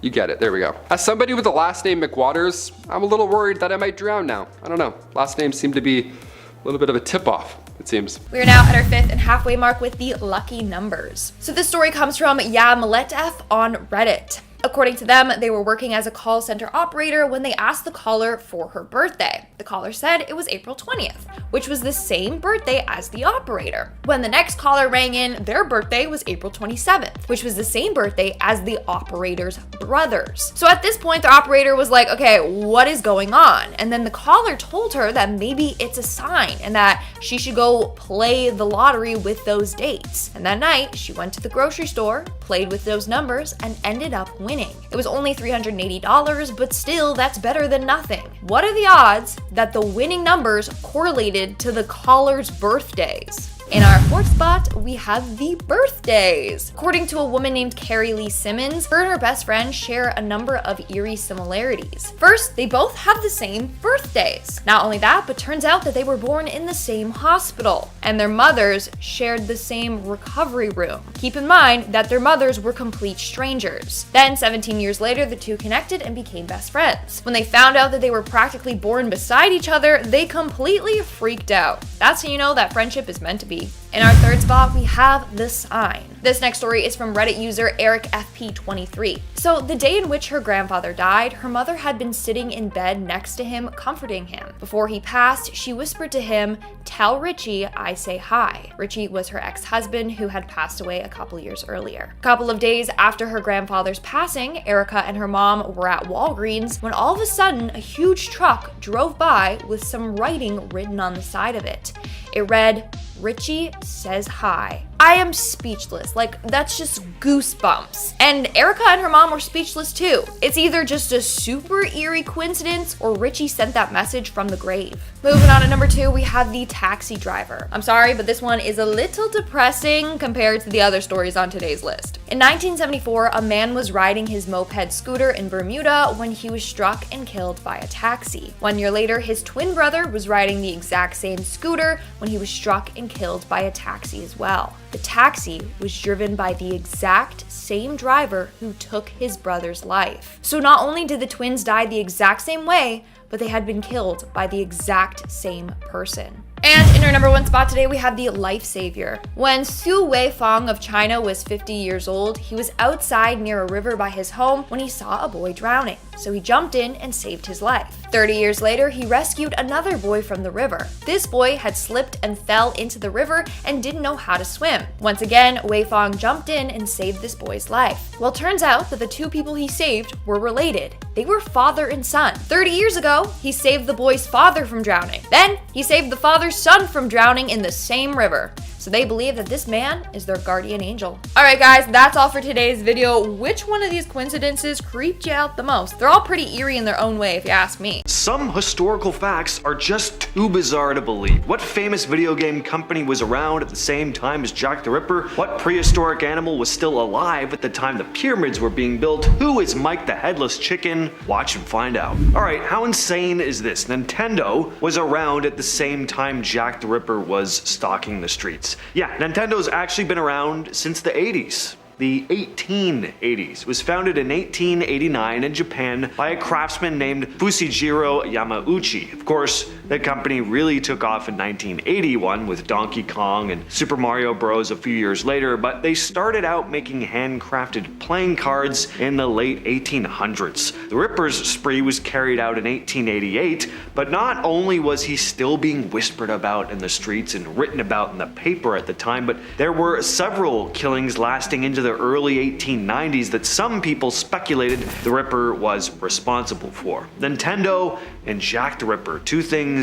You get it, there we go. As somebody with the last name McWaters, I'm a little worried that I might drown now. I don't know. Last names seem to be a little bit of a tip-off, it seems. We are now at our 5th and halfway mark with the lucky numbers. So this story comes from Yamletf on Reddit. According to them, they were working as a call center operator when they asked the caller for her birthday. The caller said it was April 20th, which was the same birthday as the operator. When the next caller rang in, their birthday was April 27th, which was the same birthday as the operator's brothers. So at this point, the operator was like, okay, what is going on? And then the caller told her that maybe it's a sign and that she should go play the lottery with those dates. And that night, she went to the grocery store, played with those numbers, and ended up winning. It was only $380, but still, that's better than nothing. What are the odds that the winning numbers correlated to the caller's birthdays? In our 4th spot, we have the birthdays. According to a woman named Carrie Lee Simmons, her and her best friend share a number of eerie similarities. First, they both have the same birthdays. Not only that, but turns out that they were born in the same hospital, and their mothers shared the same recovery room. Keep in mind that their mothers were complete strangers. Then, 17 years later, the two connected and became best friends. When they found out that they were practically born beside each other, they completely freaked out. That's how you know that friendship is meant to be. In our 3rd spot, we have the sign. This next story is from Reddit user EricFP23. So the day in which her grandfather died, her mother had been sitting in bed next to him, comforting him. Before he passed, she whispered to him, "Tell Richie I say hi." Richie was her ex-husband who had passed away a couple years earlier. A couple of days after her grandfather's passing, Erica and her mom were at Walgreens when all of a sudden a huge truck drove by with some writing written on the side of it. It read, "Richie says hi." I am speechless. Like, that's just goosebumps. And Erica and her mom were speechless too. It's either just a super eerie coincidence or Richie sent that message from the grave. Moving on to number 2, we have the taxi driver. I'm sorry, but this one is a little depressing compared to the other stories on today's list. In 1974, a man was riding his moped scooter in Bermuda when he was struck and killed by a taxi. 1 year later, his twin brother was riding the exact same scooter when he was struck and killed by a taxi as well. The taxi was driven by the exact same driver who took his brother's life. So not only did the twins die the exact same way, but they had been killed by the exact same person. And in our number 1 spot today, we have the life savior. When Su Weifang of China was 50 years old, he was outside near a river by his home when he saw a boy drowning. So he jumped in and saved his life. 30 years later, he rescued another boy from the river. This boy had slipped and fell into the river and didn't know how to swim. Once again, Weifang jumped in and saved this boy's life. Well, turns out that the 2 people he saved were related. They were father and son. 30 years ago, he saved the boy's father from drowning. Then he saved the father's son from drowning in the same river. So they believe that this man is their guardian angel. Alright guys, that's all for today's video. Which one of these coincidences creeped you out the most? They're all pretty eerie in their own way if you ask me. Some historical facts are just too bizarre to believe. What famous video game company was around at the same time as Jack the Ripper? What prehistoric animal was still alive at the time the pyramids were being built? Who is Mike the Headless Chicken? Watch and find out. Alright, how insane is this? Nintendo was around at the same time Jack the Ripper was stalking the streets. Yeah, Nintendo's actually been around since the 80s. The 1880s. It was founded in 1889 in Japan by a craftsman named Fusijiro Yamauchi. Of course, the company really took off in 1981 with Donkey Kong and Super Mario Bros. A few years later, but they started out making handcrafted playing cards in the late 1800s. The Ripper's spree was carried out in 1888, but not only was he still being whispered about in the streets and written about in the paper at the time, but there were several killings lasting into the early 1890s that some people speculated the Ripper was responsible for. Nintendo and Jack the Ripper, 2 things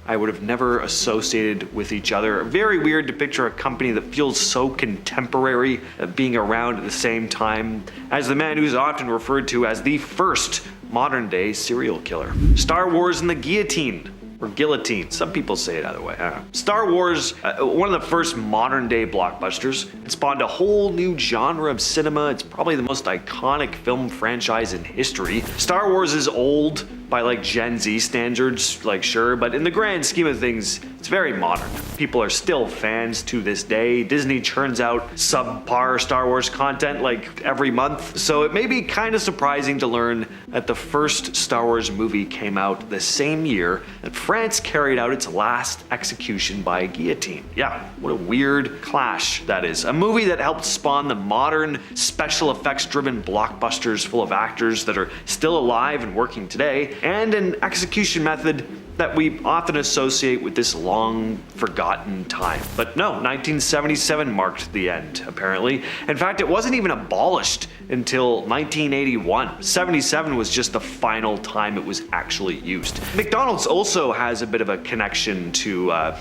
I would have never associated with each other. Very weird to picture a company that feels so contemporary being around at the same time as the man who's often referred to as the first modern day serial killer. Star Wars and the guillotine. Or guillotine. Some people say it either way. Star Wars, one of the first modern day blockbusters. It spawned a whole new genre of cinema. It's probably the most iconic film franchise in history. Star Wars is old by like Gen Z standards, like sure, but in the grand scheme of things, it's very modern. People are still fans to this day. Disney churns out subpar Star Wars content like every month. So it may be kind of surprising to learn that the first Star Wars movie came out the same year that France carried out its last execution by guillotine. Yeah, what a weird clash that is. A movie that helped spawn the modern special effects driven blockbusters full of actors that are still alive and working today, and an execution method that we often associate with this long forgotten time. But no, 1977 marked the end, apparently. In fact, it wasn't even abolished until 1981. 77 was just the final time it was actually used. McDonald's also has a bit of a connection to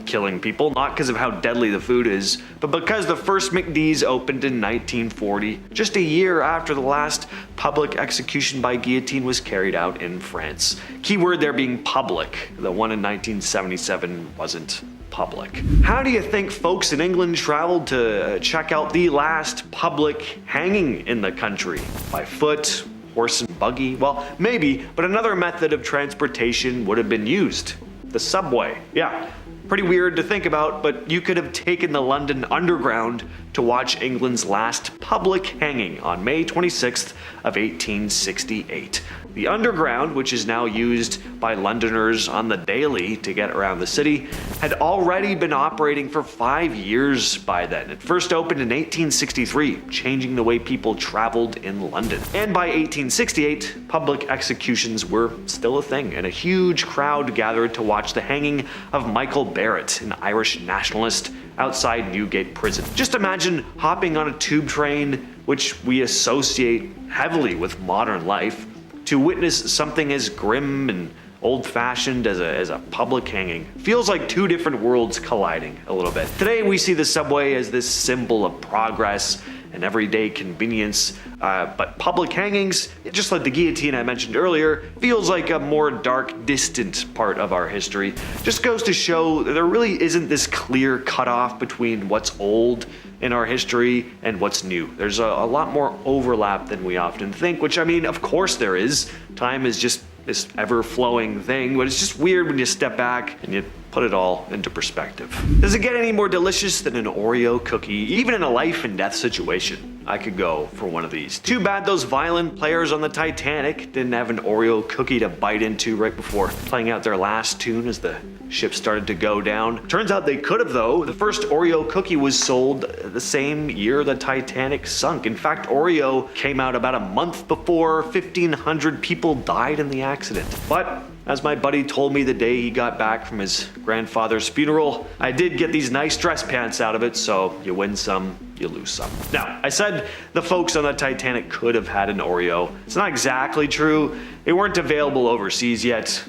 killing people, not because of how deadly the food is, but because the first McD's opened in 1940, just a year after the last public execution by guillotine was carried out in France. Keyword there being public. The one in 1977 wasn't public. How do you think folks in England traveled to check out the last public hanging in the country? By foot? Horse and buggy? Well, maybe, but another method of transportation would have been used. The subway. Yeah. Pretty weird to think about, but you could have taken the London Underground to watch England's last public hanging on May 26th of 1868. The Underground, which is now used by Londoners on the daily to get around the city, had already been operating for 5 years by then. It first opened in 1863, changing the way people traveled in London. And by 1868, public executions were still a thing, and a huge crowd gathered to watch the hanging of Michael Barrett, an Irish nationalist, outside Newgate Prison. Just imagine hopping on a tube train, which we associate heavily with modern life, to witness something as grim and old-fashioned as a public hanging. Feels like two different worlds colliding a little bit. Today we see the subway as this symbol of progress and everyday convenience, but public hangings, just like the guillotine I mentioned earlier, feels like a more dark, distant part of our history. Just goes to show that there really isn't this clear cutoff between what's old in our history and what's new. There's a lot more overlap than we often think, which, I mean, of course there is. Time is just this ever-flowing thing, but it's just weird when you step back and you put it all into perspective. Does it get any more delicious than an Oreo cookie? Even in a life and death situation, I could go for one of these. Too bad those violin players on the Titanic didn't have an Oreo cookie to bite into right before playing out their last tune as the ship started to go down. Turns out they could have though. The first Oreo cookie was sold the same year the Titanic sunk. In fact, Oreo came out about a month before 1,500 people died in the accident. But as my buddy told me the day he got back from his grandfather's funeral, I did get these nice dress pants out of it, so you win some, you lose some. Now, I said the folks on the Titanic could have had an Oreo. It's not exactly true. They weren't available overseas yet.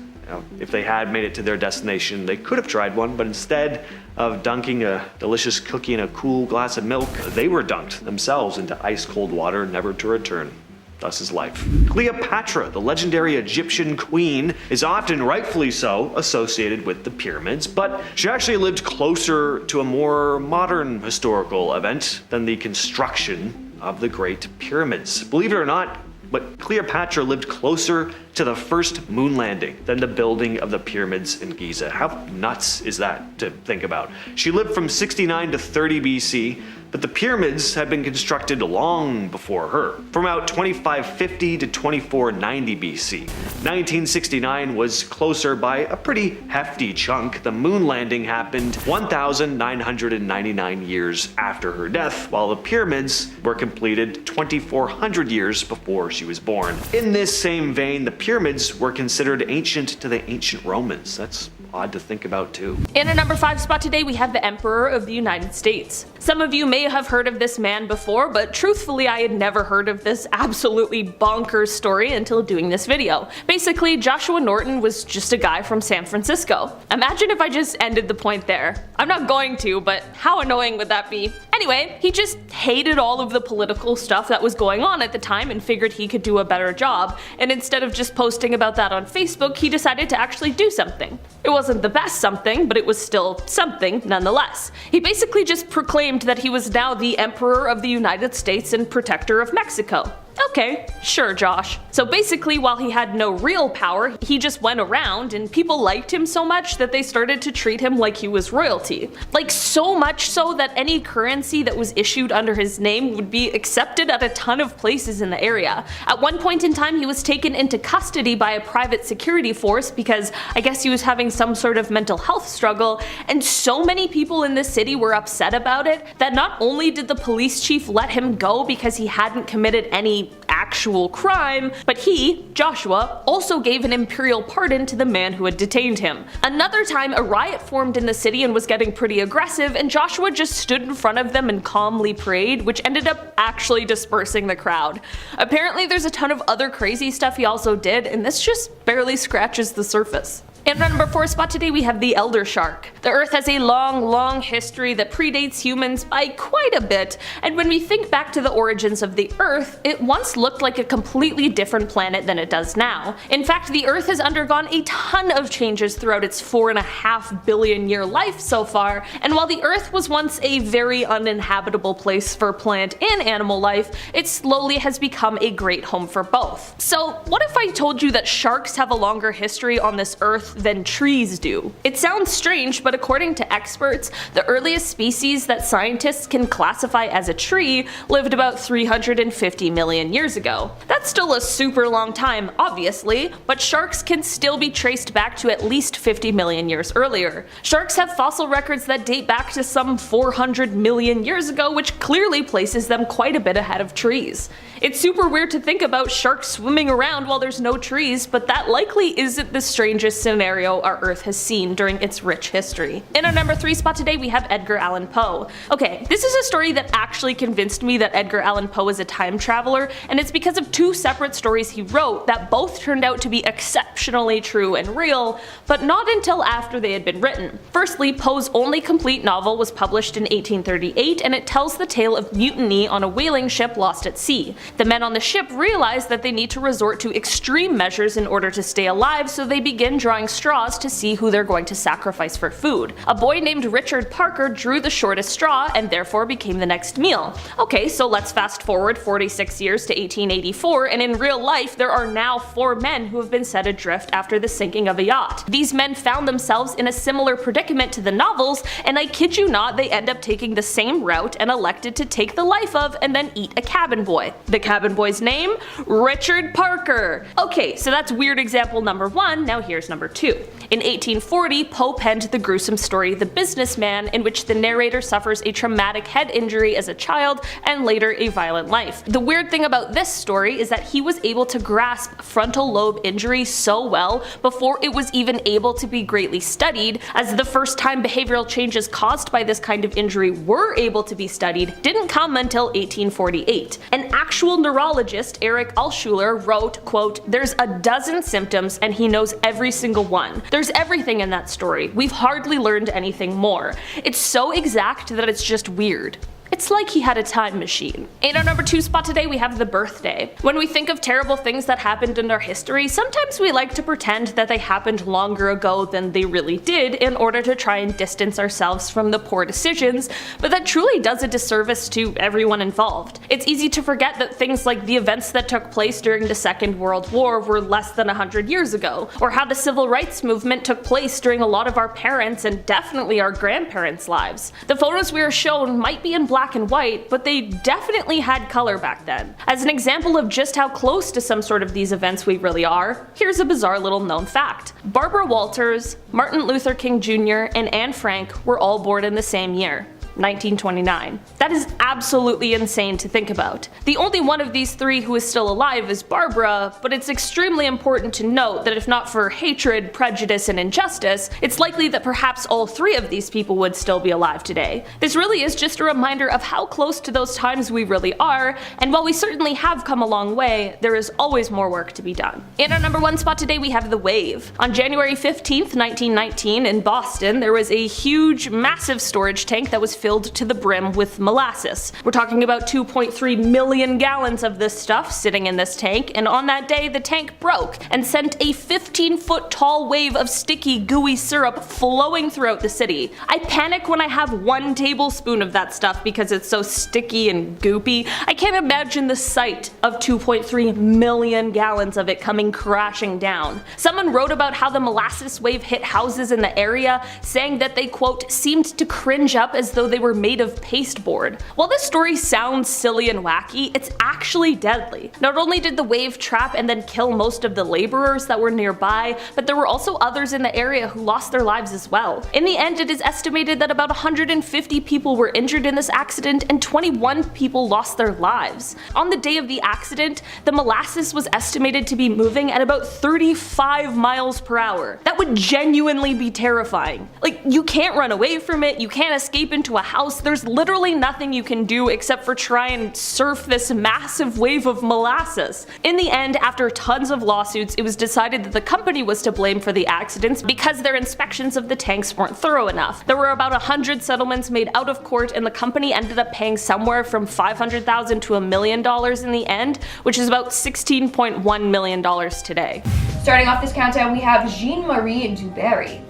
If they had made it to their destination, they could have tried one, but instead of dunking a delicious cookie in a cool glass of milk, they were dunked themselves into ice-cold water, never to return. Thus is life. Cleopatra, the legendary Egyptian queen, is often, rightfully so, associated with the pyramids, but she actually lived closer to a more modern historical event than the construction of the Great Pyramids. Believe it or not, but Cleopatra lived closer to the first moon landing than the building of the pyramids in Giza. How nuts is that to think about? She lived from 69 to 30 BC, but the pyramids had been constructed long before her, from about 2550 to 2490 BC. 1969 was closer by a pretty hefty chunk. The moon landing happened 1,999 years after her death, while the pyramids were completed 2,400 years before she was born. In this same vein, the pyramids were considered ancient to the ancient Romans. That's odd to think about too. In a number 5 spot today, we have the Emperor of the United States. Some of you may have heard of this man before, but truthfully I had never heard of this absolutely bonkers story until doing this video. Basically, Joshua Norton was just a guy from San Francisco. Imagine if I just ended the point there. I'm not going to, but how annoying would that be? Anyway, he just hated all of the political stuff that was going on at the time and figured he could do a better job, and instead of just posting about that on Facebook, he decided to actually do something. It wasn't the best something, but it was still something nonetheless. He basically just proclaimed that he was now the Emperor of the United States and Protector of Mexico. Okay, sure, Josh. So basically, while he had no real power, he just went around and people liked him so much that they started to treat him like he was royalty. Like so much so that any currency that was issued under his name would be accepted at a ton of places in the area. At one point in time, he was taken into custody by a private security force because I guess he was having some sort of mental health struggle, and so many people in the city were upset about it that not only did the police chief let him go because he hadn't committed any actual crime, but he, Joshua, also gave an imperial pardon to the man who had detained him. Another time, a riot formed in the city and was getting pretty aggressive, and Joshua just stood in front of them and calmly prayed, which ended up actually dispersing the crowd. Apparently there's a ton of other crazy stuff he also did, and this just barely scratches the surface. In our number 4 spot today, we have the elder shark. The Earth has a long history that predates humans by quite a bit, and when we think back to the origins of the Earth, it once looked like a completely different planet than it does now. In fact, the Earth has undergone a ton of changes throughout its 4.5 billion year life so far, and while the Earth was once a very uninhabitable place for plant and animal life, it slowly has become a great home for both. So what if I told you that sharks have a longer history on this Earth than trees do? It sounds strange, but according to experts, the earliest species that scientists can classify as a tree lived about 350 million years ago. That's still a super long time, obviously, but sharks can still be traced back to at least 50 million years earlier. Sharks have fossil records that date back to some 400 million years ago, which clearly places them quite a bit ahead of trees. It's super weird to think about sharks swimming around while there's no trees, but that likely isn't the strangest scenario scenario our Earth has seen during its rich history. In our number 3 spot today, we have Edgar Allan Poe. Okay, this is a story that actually convinced me that Edgar Allan Poe is a time traveler, and it's because of 2 separate stories he wrote that both turned out to be exceptionally true and real, but not until after they had been written. Firstly, Poe's only complete novel was published in 1838, and it tells the tale of mutiny on a whaling ship lost at sea. The men on the ship realize that they need to resort to extreme measures in order to stay alive, so they begin drawing straws to see who they're going to sacrifice for food. A boy named Richard Parker drew the shortest straw and therefore became the next meal. Okay, so let's fast forward 46 years to 1884, and in real life there are now 4 men who have been set adrift after the sinking of a yacht. These men found themselves in a similar predicament to the novels, and I kid you not, they end up taking the same route and elected to take the life of and then eat a cabin boy. The cabin boy's name? Richard Parker! Okay, so that's weird example number 1, now here's number 2. In 1840, Poe penned the gruesome story The Businessman, in which the narrator suffers a traumatic head injury as a child and later a violent life. The weird thing about this story is that he was able to grasp frontal lobe injury so well before it was even able to be greatly studied, as the first time behavioral changes caused by this kind of injury were able to be studied didn't come until 1848. An actual neurologist, Eric Alschuler, wrote, quote, "There's a dozen symptoms and he knows every single one. There's everything in that story. We've hardly learned anything more. It's so exact that it's just weird." It's like he had a time machine. In our number 2 spot today, we have the birthday. When we think of terrible things that happened in our history, sometimes we like to pretend that they happened longer ago than they really did in order to try and distance ourselves from the poor decisions, but that truly does a disservice to everyone involved. It's easy to forget that things like the events that took place during the Second World War were less than 100 years ago, or how the civil rights movement took place during a lot of our parents' and definitely our grandparents' lives. The photos we are shown might be in black and white, but they definitely had color back then. As an example of just how close to some sort of these events we really are, here's a bizarre little known fact. Barbara Walters, Martin Luther King Jr., and Anne Frank were all born in the same year. 1929. That is absolutely insane to think about. The only one of these 3 who is still alive is Barbara, but it's extremely important to note that if not for hatred, prejudice, and injustice, it's likely that perhaps all 3 of these people would still be alive today. This really is just a reminder of how close to those times we really are, and while we certainly have come a long way, there is always more work to be done. In our number 1 spot today, we have the wave. On January 15th, 1919, in Boston, there was a huge, massive storage tank that was filled to the brim with molasses. We're talking about 2.3 million gallons of this stuff sitting in this tank, and on that day the tank broke and sent a 15-foot tall wave of sticky, gooey syrup flowing throughout the city. I panic when I have 1 tablespoon of that stuff because it's so sticky and goopy. I can't imagine the sight of 2.3 million gallons of it coming crashing down. Someone wrote about how the molasses wave hit houses in the area, saying that they, quote, seemed to cringe up as though they were made of pasteboard. While this story sounds silly and wacky, it's actually deadly. Not only did the wave trap and then kill most of the laborers that were nearby, but there were also others in the area who lost their lives as well. In the end, it is estimated that about 150 people were injured in this accident and 21 people lost their lives. On the day of the accident, the molasses was estimated to be moving at about 35 miles per hour. That would genuinely be terrifying. Like, you can't run away from it, you can't escape into a house, there's literally nothing you can do except for try and surf this massive wave of molasses. In the end, after tons of lawsuits, it was decided that the company was to blame for the accidents because their inspections of the tanks weren't thorough enough. There were about 100 settlements made out of court, and the company ended up paying somewhere from $500,000 to $1 million in the end, which is about $16.1 million today. Starting off this countdown, we have Jean-Marie Dubarry.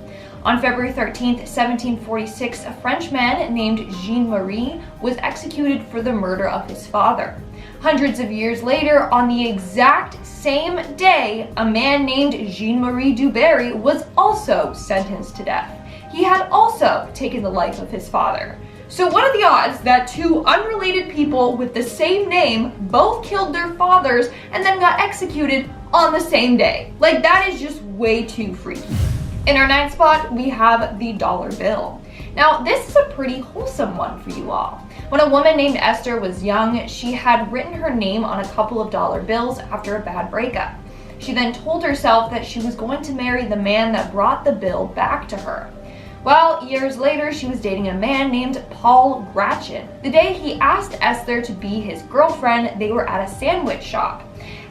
On February 13th, 1746, a French man named Jean-Marie was executed for the murder of his father. Hundreds of years later, on the exact same day, a man named Jean-Marie Dubarry was also sentenced to death. He had also taken the life of his father. So what are the odds that 2 unrelated people with the same name both killed their fathers and then got executed on the same day? Like, that is just way too freaky. In our 9th spot, we have the dollar bill. Now, this is a pretty wholesome one for you all. When a woman named Esther was young, she had written her name on a couple of dollar bills after a bad breakup. She then told herself that she was going to marry the man that brought the bill back to her. Well, years later, she was dating a man named Paul Gratchen. The day he asked Esther to be his girlfriend, they were at a sandwich shop.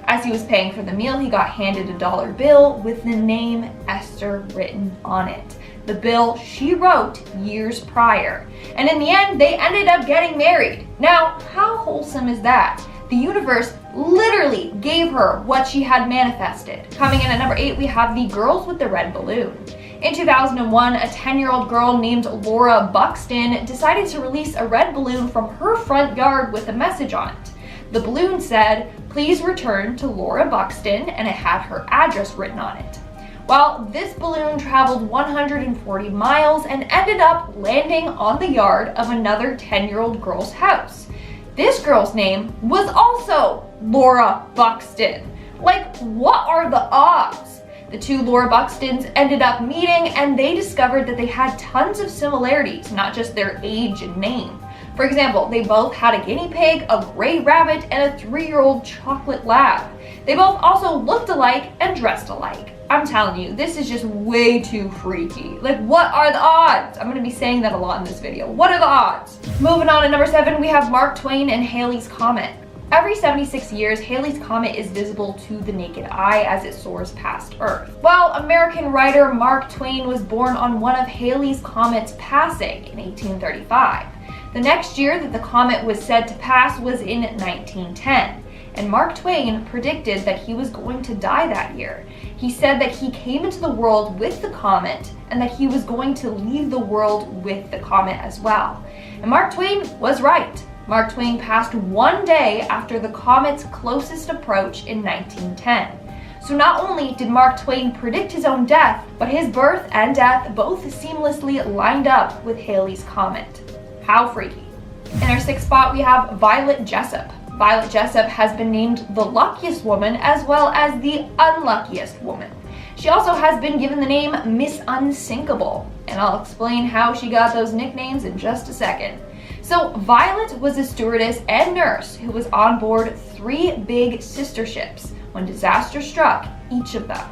As he was paying for the meal, he got handed a dollar bill with the name Esther written on it. The bill she wrote years prior. And in the end, they ended up getting married. Now, how wholesome is that? The universe literally gave her what she had manifested. Coming in at number 8, we have the girls with the red balloon. In 2001, a 10-year-old girl named Laura Buxton decided to release a red balloon from her front yard with a message on it. The balloon said, "Please return to Laura Buxton," and it had her address written on it. Well, this balloon traveled 140 miles and ended up landing on the yard of another 10-year-old girl's house. This girl's name was also Laura Buxton. Like, what are the odds? The two Laura Buxtons ended up meeting and they discovered that they had tons of similarities, not just their age and name. For example, they both had a guinea pig, a gray rabbit, and a 3-year-old chocolate lab. They both also looked alike and dressed alike. I'm telling you, this is just way too freaky. Like, what are the odds? I'm gonna be saying that a lot in this video. What are the odds? Moving on to number 7, we have Mark Twain and Halley's Comet. Every 76 years, Halley's Comet is visible to the naked eye as it soars past Earth. Well, American writer Mark Twain was born on one of Halley's Comet's passing in 1835. The next year that the comet was said to pass was in 1910, and Mark Twain predicted that he was going to die that year. He said that he came into the world with the comet and that he was going to leave the world with the comet as well. And Mark Twain was right. Mark Twain passed one day after the comet's closest approach in 1910. So not only did Mark Twain predict his own death, but his birth and death both seamlessly lined up with Halley's Comet. How freaky. In our 6th spot, we have Violet Jessup. Violet Jessup has been named the luckiest woman as well as the unluckiest woman. She also has been given the name Miss Unsinkable, and I'll explain how she got those nicknames in just a second. So Violet was a stewardess and nurse who was on board 3 big sister ships when disaster struck each of them.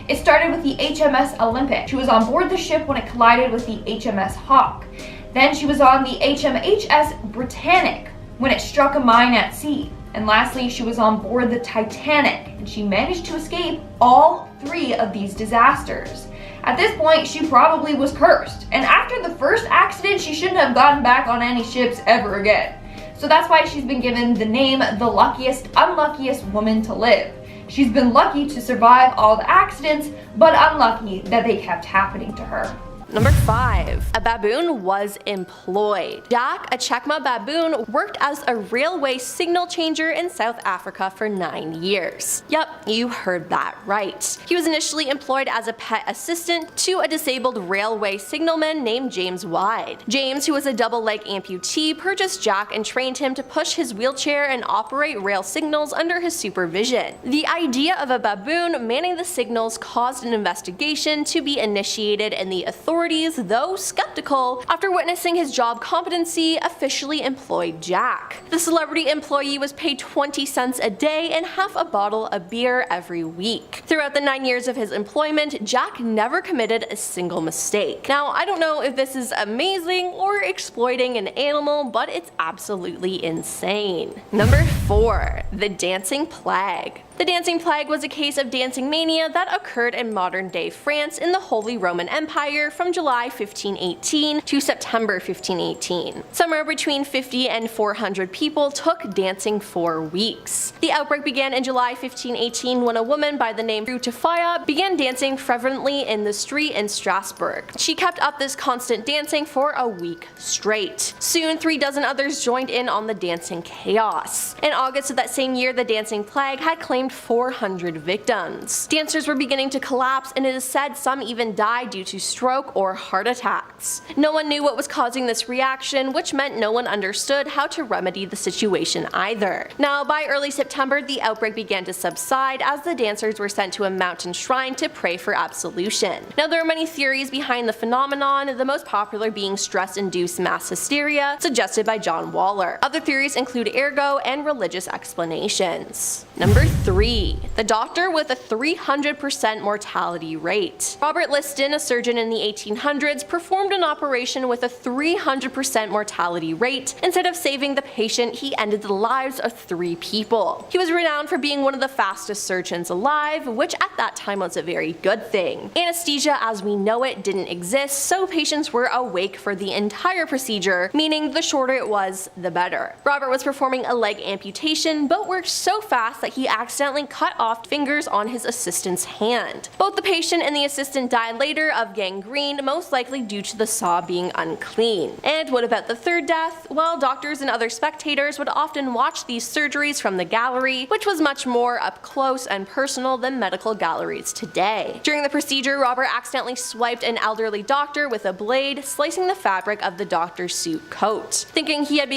It started with the HMS Olympic. She was on board the ship when it collided with the HMS Hawk. Then she was on the HMHS Britannic when it struck a mine at sea. And lastly, she was on board the Titanic, and she managed to escape all 3 of these disasters. At this point, she probably was cursed, and after the first accident, she shouldn't have gotten back on any ships ever again. So that's why she's been given the name the luckiest, unluckiest woman to live. She's been lucky to survive all the accidents, but unlucky that they kept happening to her. Number 5. A baboon was employed. Jack, a Chekma baboon, worked as a railway signal changer in South Africa for 9 years. Yep, you heard that right. He was initially employed as a pet assistant to a disabled railway signalman named James Wide. James, who was a double-leg amputee, purchased Jack and trained him to push his wheelchair and operate rail signals under his supervision. The idea of a baboon manning the signals caused an investigation to be initiated, and the authorities, though skeptical, after witnessing his job competency, officially employed Jack. The celebrity employee was paid 20 cents a day and half a bottle of beer every week. Throughout the 9 years of his employment, Jack never committed a single mistake. Now, I don't know if this is amazing or exploiting an animal, but it's absolutely insane. Number 4. The Dancing Plague. The Dancing Plague was a case of dancing mania that occurred in modern-day France in the Holy Roman Empire from July 1518 to September 1518. Somewhere between 50 and 400 people took dancing for weeks. The outbreak began in July 1518 when a woman by the name Cleopatra began dancing fervently in the street in Strasbourg. She kept up this constant dancing for a week straight. Soon, 36 others joined in on the dancing chaos. In August of that same year, the Dancing Plague had claimed 400 victims. Dancers were beginning to collapse, and it is said some even died due to stroke or heart attacks. No one knew what was causing this reaction, which meant no one understood how to remedy the situation either. Now, by early September, the outbreak began to subside as the dancers were sent to a mountain shrine to pray for absolution. Now, there are many theories behind the phenomenon, the most popular being stress-induced mass hysteria, suggested by John Waller. Other theories include ergo and religious explanations. Number 3. The doctor with a 300% mortality rate. Robert Liston, a surgeon in the 1800s, performed an operation with a 300% mortality rate. Instead of saving the patient, he ended the lives of 3 people. He was renowned for being one of the fastest surgeons alive, which at that time was a very good thing. Anesthesia as we know it didn't exist, so patients were awake for the entire procedure, meaning the shorter it was, the better. Robert was performing a leg amputation, but worked so fast that he accidentally cut off fingers on his assistant's hand. Both the patient and the assistant died later of gangrene, most likely due to the saw being unclean. And what about the third death? Well, doctors and other spectators would often watch these surgeries from the gallery, which was much more up close and personal than medical galleries today. During the procedure, Robert accidentally swiped an elderly doctor with a blade, slicing the fabric of the doctor's suit coat. Thinking he had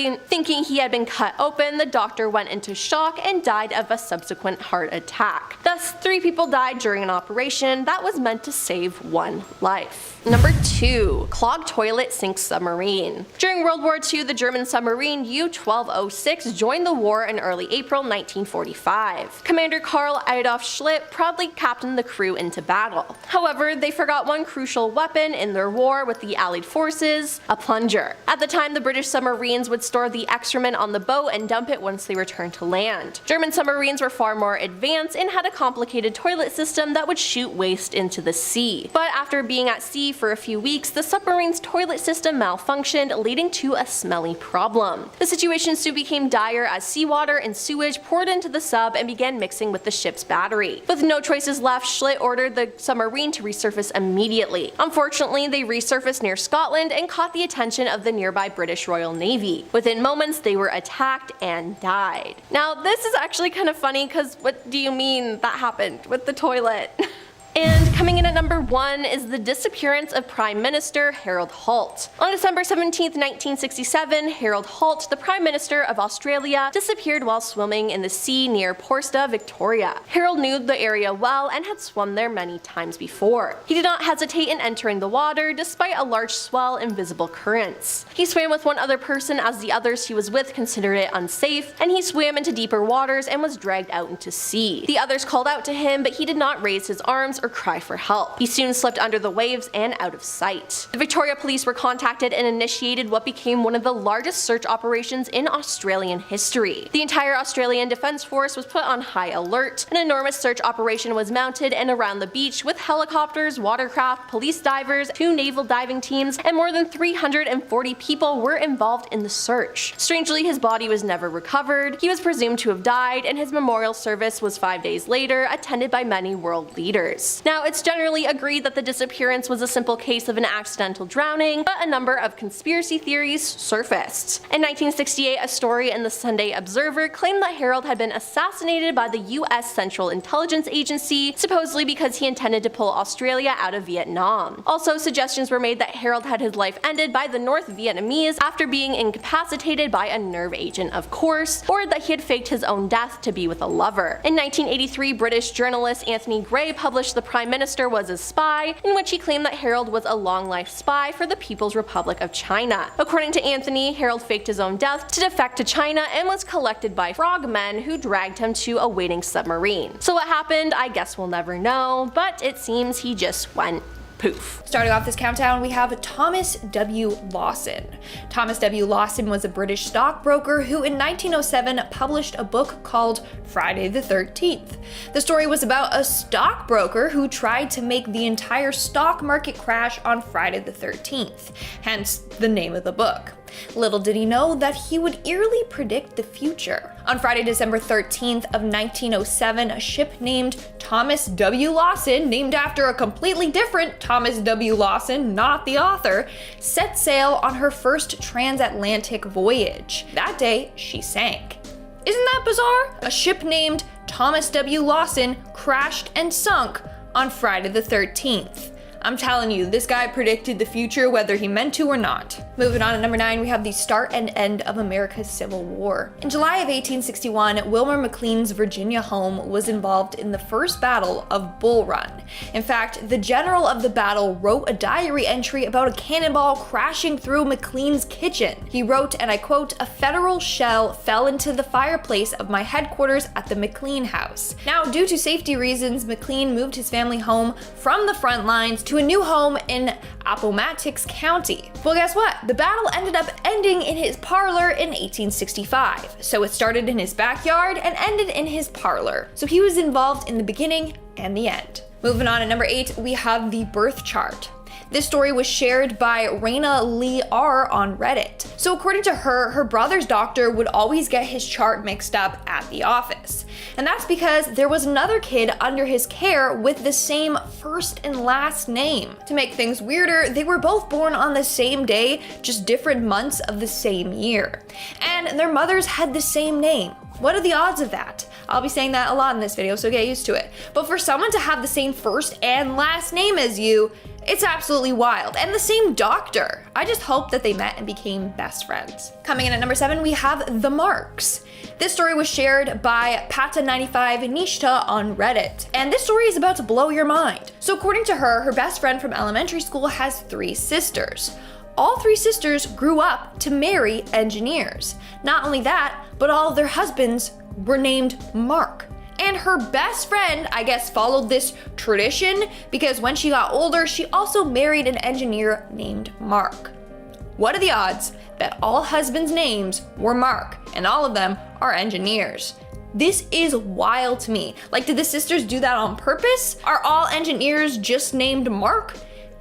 been cut open, the doctor went into shock and died of a subsequent heart attack. Thus, 3 people died during an operation that was meant to save 1 life. Number 2. Clogged toilet sinks submarine. During World War II, the German submarine U-1206 joined the war in early April 1945. Commander Karl Adolf Schlitt proudly captained the crew into battle. However, they forgot one crucial weapon in their war with the Allied forces, a plunger. At the time, the British submarines would store the excrement on the boat and dump it once they returned to land. German submarines were far more advanced and had a complicated toilet system that would shoot waste into the sea. But after being at sea for a few weeks, the submarine's toilet system malfunctioned, leading to a smelly problem. The situation soon became dire as seawater and sewage poured into the sub and began mixing with the ship's battery. With no choices left, Schlitt ordered the submarine to resurface immediately. Unfortunately, they resurfaced near Scotland and caught the attention of the nearby British Royal Navy. Within moments, they were attacked and died. Now, this is actually kind of funny because what do you mean that happened with the toilet? And coming in at number 1 is the disappearance of Prime Minister Harold Holt. On December 17, 1967, Harold Holt, the Prime Minister of Australia, disappeared while swimming in the sea near Porsta, Victoria. Harold knew the area well and had swum there many times before. He did not hesitate in entering the water despite a large swell and visible currents. He swam with one other person as the others he was with considered it unsafe, and he swam into deeper waters and was dragged out into sea. The others called out to him, but he did not raise his arms or cry for help. He soon slipped under the waves and out of sight. The Victoria Police were contacted and initiated what became one of the largest search operations in Australian history. The entire Australian Defence Force was put on high alert. An enormous search operation was mounted and around the beach with helicopters, watercraft, police divers, 2 naval diving teams, and more than 340 people were involved in the search. Strangely, his body was never recovered. He was presumed to have died, and his memorial service was 5 days later, attended by many world leaders. Now, it's generally agreed that the disappearance was a simple case of an accidental drowning, but a number of conspiracy theories surfaced. In 1968, a story in the Sunday Observer claimed that Harold had been assassinated by the US Central Intelligence Agency, supposedly because he intended to pull Australia out of Vietnam. Also, suggestions were made that Harold had his life ended by the North Vietnamese after being incapacitated by a nerve agent, of course, or that he had faked his own death to be with a lover. In 1983, British journalist Anthony Gray published The Prime Minister Was a Spy, in which he claimed that Harold was a long-life spy for the People's Republic of China. According to Anthony, Harold faked his own death to defect to China and was collected by frogmen who dragged him to a waiting submarine. So what happened, I guess we'll never know, but it seems he just went poof. Starting off this countdown, we have Thomas W. Lawson. Thomas W. Lawson was a British stockbroker who in 1907 published a book called Friday the 13th. The story was about a stockbroker who tried to make the entire stock market crash on Friday the 13th, hence the name of the book. Little did he know that he would eerily predict the future. On Friday, December 13th of 1907, a ship named Thomas W. Lawson, named after a completely different Thomas W. Lawson, not the author, set sail on her first transatlantic voyage. That day, she sank. Isn't that bizarre? A ship named Thomas W. Lawson crashed and sunk on Friday the 13th. I'm telling you, this guy predicted the future whether he meant to or not. Moving on to number 9, we have the start and end of America's Civil War. In July of 1861, Wilmer McLean's Virginia home was involved in the first battle of Bull Run. In fact, the general of the battle wrote a diary entry about a cannonball crashing through McLean's kitchen. He wrote, and I quote, "A federal shell fell into the fireplace of my headquarters at the McLean house." Now, due to safety reasons, McLean moved his family home from the front lines to a new home in Appomattox County. Well, guess what? The battle ended up ending in his parlor in 1865. So it started in his backyard and ended in his parlor. So he was involved in the beginning and the end. Moving on to number 8, we have the birth chart. This story was shared by Raina Lee R on Reddit. So according to her, her brother's doctor would always get his chart mixed up at the office. And that's because there was another kid under his care with the same first and last name. To make things weirder, they were both born on the same day, just different months of the same year. And their mothers had the same name. What are the odds of that? I'll be saying that a lot in this video, so get used to it. But for someone to have the same first and last name as you, it's absolutely wild. And the same doctor. I just hope that they met and became best friends. Coming in at number 7, we have the Marks. This story was shared by Pata95 Nishta on Reddit. And this story is about to blow your mind. So according to her, her best friend from elementary school has 3 sisters. All 3 sisters grew up to marry engineers. Not only that, but all of their husbands were named Mark. And her best friend, I guess, followed this tradition because when she got older, she also married an engineer named Mark. What are the odds that all husbands' names were Mark and all of them are engineers? This is wild to me. Like, did the sisters do that on purpose? Are all engineers just named Mark?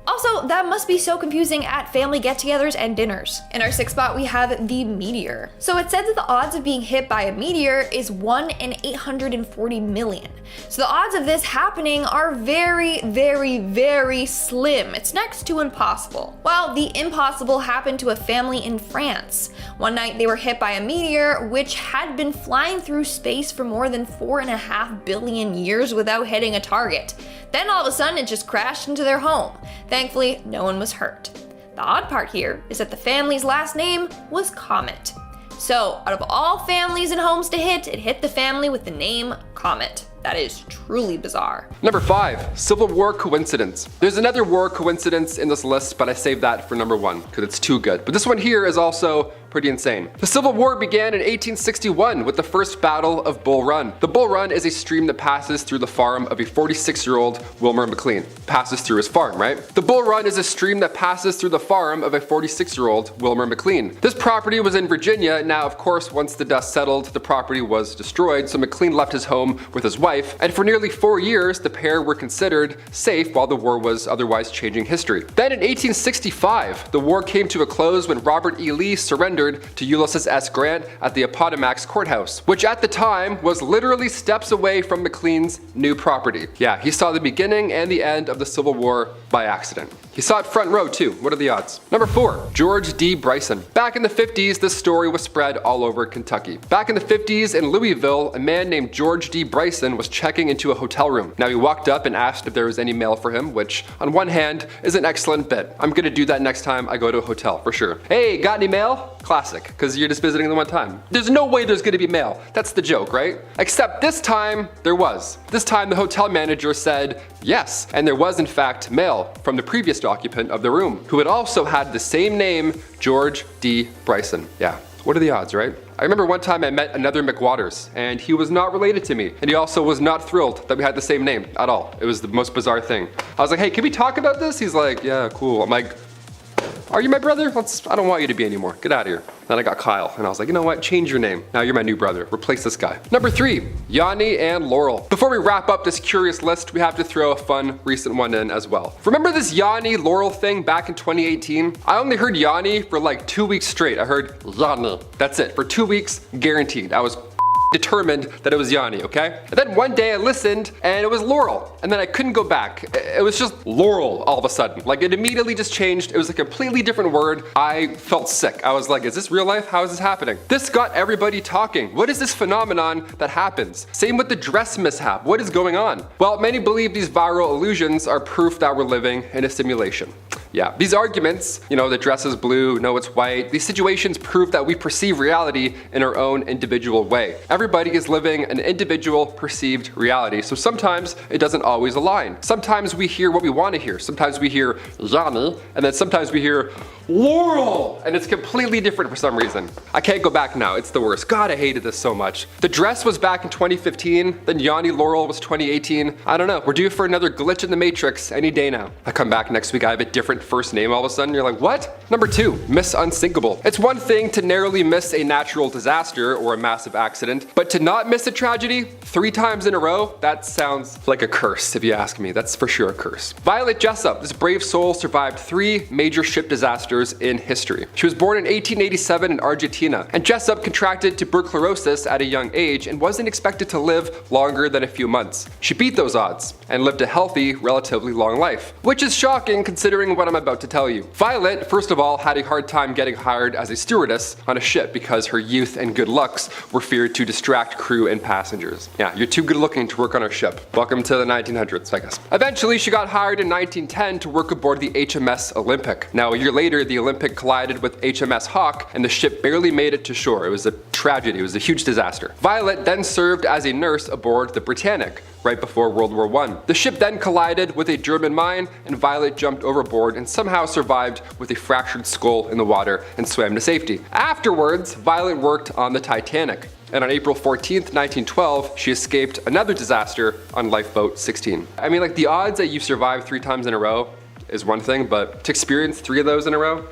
Also, that must be so confusing at family get-togethers and dinners. In our 6th spot, we have the meteor. So it said that the odds of being hit by a meteor is 1 in 840 million. So the odds of this happening are very, very, very slim. It's next to impossible. Well, the impossible happened to a family in France. One night they were hit by a meteor which had been flying through space for more than 4.5 billion years without hitting a target. Then all of a sudden it just crashed into their home. Thankfully, no one was hurt. The odd part here is that the family's last name was Comet. So, out of all families and homes to hit, it hit the family with the name Comet. That is truly bizarre. Number 5, Civil War coincidence. There's another war coincidence in this list, but I saved that for number 1 because it's too good. But this one here is also pretty insane. The Civil War began in 1861 with the first Battle of Bull Run. The Bull Run is a stream that passes through the farm of a 46-year-old Wilmer McLean. Passes through his farm, right? The Bull Run is a stream that passes through the farm of a 46-year-old Wilmer McLean. This property was in Virginia. Now, of course, once the dust settled, the property was destroyed, so McLean left his home with his wife, and for nearly 4 years, the pair were considered safe while the war was otherwise changing history. Then in 1865, the war came to a close when Robert E. Lee surrendered to Ulysses S. Grant at the Appomattox Courthouse, which at the time was literally steps away from McLean's new property. Yeah, he saw the beginning and the end of the Civil War by accident. He saw it front row too. What are the odds? Number 4, George D. Bryson. Back in the 50s, this story was spread all over Kentucky. Back in the 50s in Louisville, a man named George D. Bryson was checking into a hotel room. Now he walked up and asked if there was any mail for him, which on one hand is an excellent bit. I'm gonna do that next time I go to a hotel for sure. Hey, got any mail? Classic, because you're just visiting them one time. There's no way there's gonna be mail. That's the joke, right? Except this time there was. This time the hotel manager said yes, and there was in fact mail from the previous occupant of the room, who had also had the same name, George D. Bryson. Yeah, what are the odds, right? I remember one time I met another McWaters, and he was not related to me, and he also was not thrilled that we had the same name at all. It was the most bizarre thing. I was like, hey, can we talk about this? He's like, yeah, cool. I'm like, are you my brother? I don't want you to be anymore. Get out of here. Then I got Kyle, and I was like, you know what? Change your name. Now you're my new brother. Replace this guy. Number 3, Yanny and Laurel. Before we wrap up this curious list, we have to throw a fun recent one in as well. Remember this Yanny Laurel thing back in 2018? I only heard Yanny for like 2 weeks straight. I heard Yanny. That's it. For 2 weeks, guaranteed. I was determined that it was Yanny, okay? And then one day I listened and it was Laurel, and then I couldn't go back. It was just Laurel all of a sudden. Like, it immediately just changed. It was a completely different word. I felt sick. I was like, is this real life? How is this happening? This got everybody talking. What is this phenomenon that happens? Same with the dress mishap. What is going on? Well, many believe these viral illusions are proof that we're living in a simulation. Yeah, these arguments, the dress is blue, no it's white, these situations prove that we perceive reality in our own individual way. Everybody is living an individual perceived reality, so sometimes it doesn't always align. Sometimes we hear what we want to hear. Sometimes we hear Yanny, and then sometimes we hear Laurel, and it's completely different for some reason. I can't go back now, it's the worst. God, I hated this so much. The dress was back in 2015, then Yanny Laurel was 2018. I don't know, we're due for another glitch in the matrix any day now. I come back next week, I have a different first name all of a sudden, you're like, what? Number 2, miss unsinkable. It's one thing to narrowly miss a natural disaster or a massive accident, but to not miss a tragedy 3 times in a row, that sounds like a curse if you ask me. That's for sure a curse. Violet Jessup, this brave soul, survived 3 major ship disasters in history. She was born in 1887 in Argentina, and Jessup contracted tuberculosis at a young age and wasn't expected to live longer than a few months. She beat those odds and lived a healthy, relatively long life, which is shocking considering what I'm about to tell you. Violet, first of all, had a hard time getting hired as a stewardess on a ship because her youth and good looks were feared to distract crew and passengers. Yeah, you're too good looking to work on our ship. Welcome to the 1900s, I guess. Eventually, she got hired in 1910 to work aboard the HMS Olympic. Now, a year later, the Olympic collided with HMS Hawk and the ship barely made it to shore. It was a tragedy. It was a huge disaster. Violet then served as a nurse aboard the Britannic right before World War I. The ship then collided with a German mine and Violet jumped overboard and somehow survived with a fractured skull in the water and swam to safety. Afterwards, Violet worked on the Titanic. And on April 14th, 1912, she escaped another disaster on lifeboat 16. I mean, like, the odds that you survive 3 times in a row is one thing, but to experience 3 of those in a row?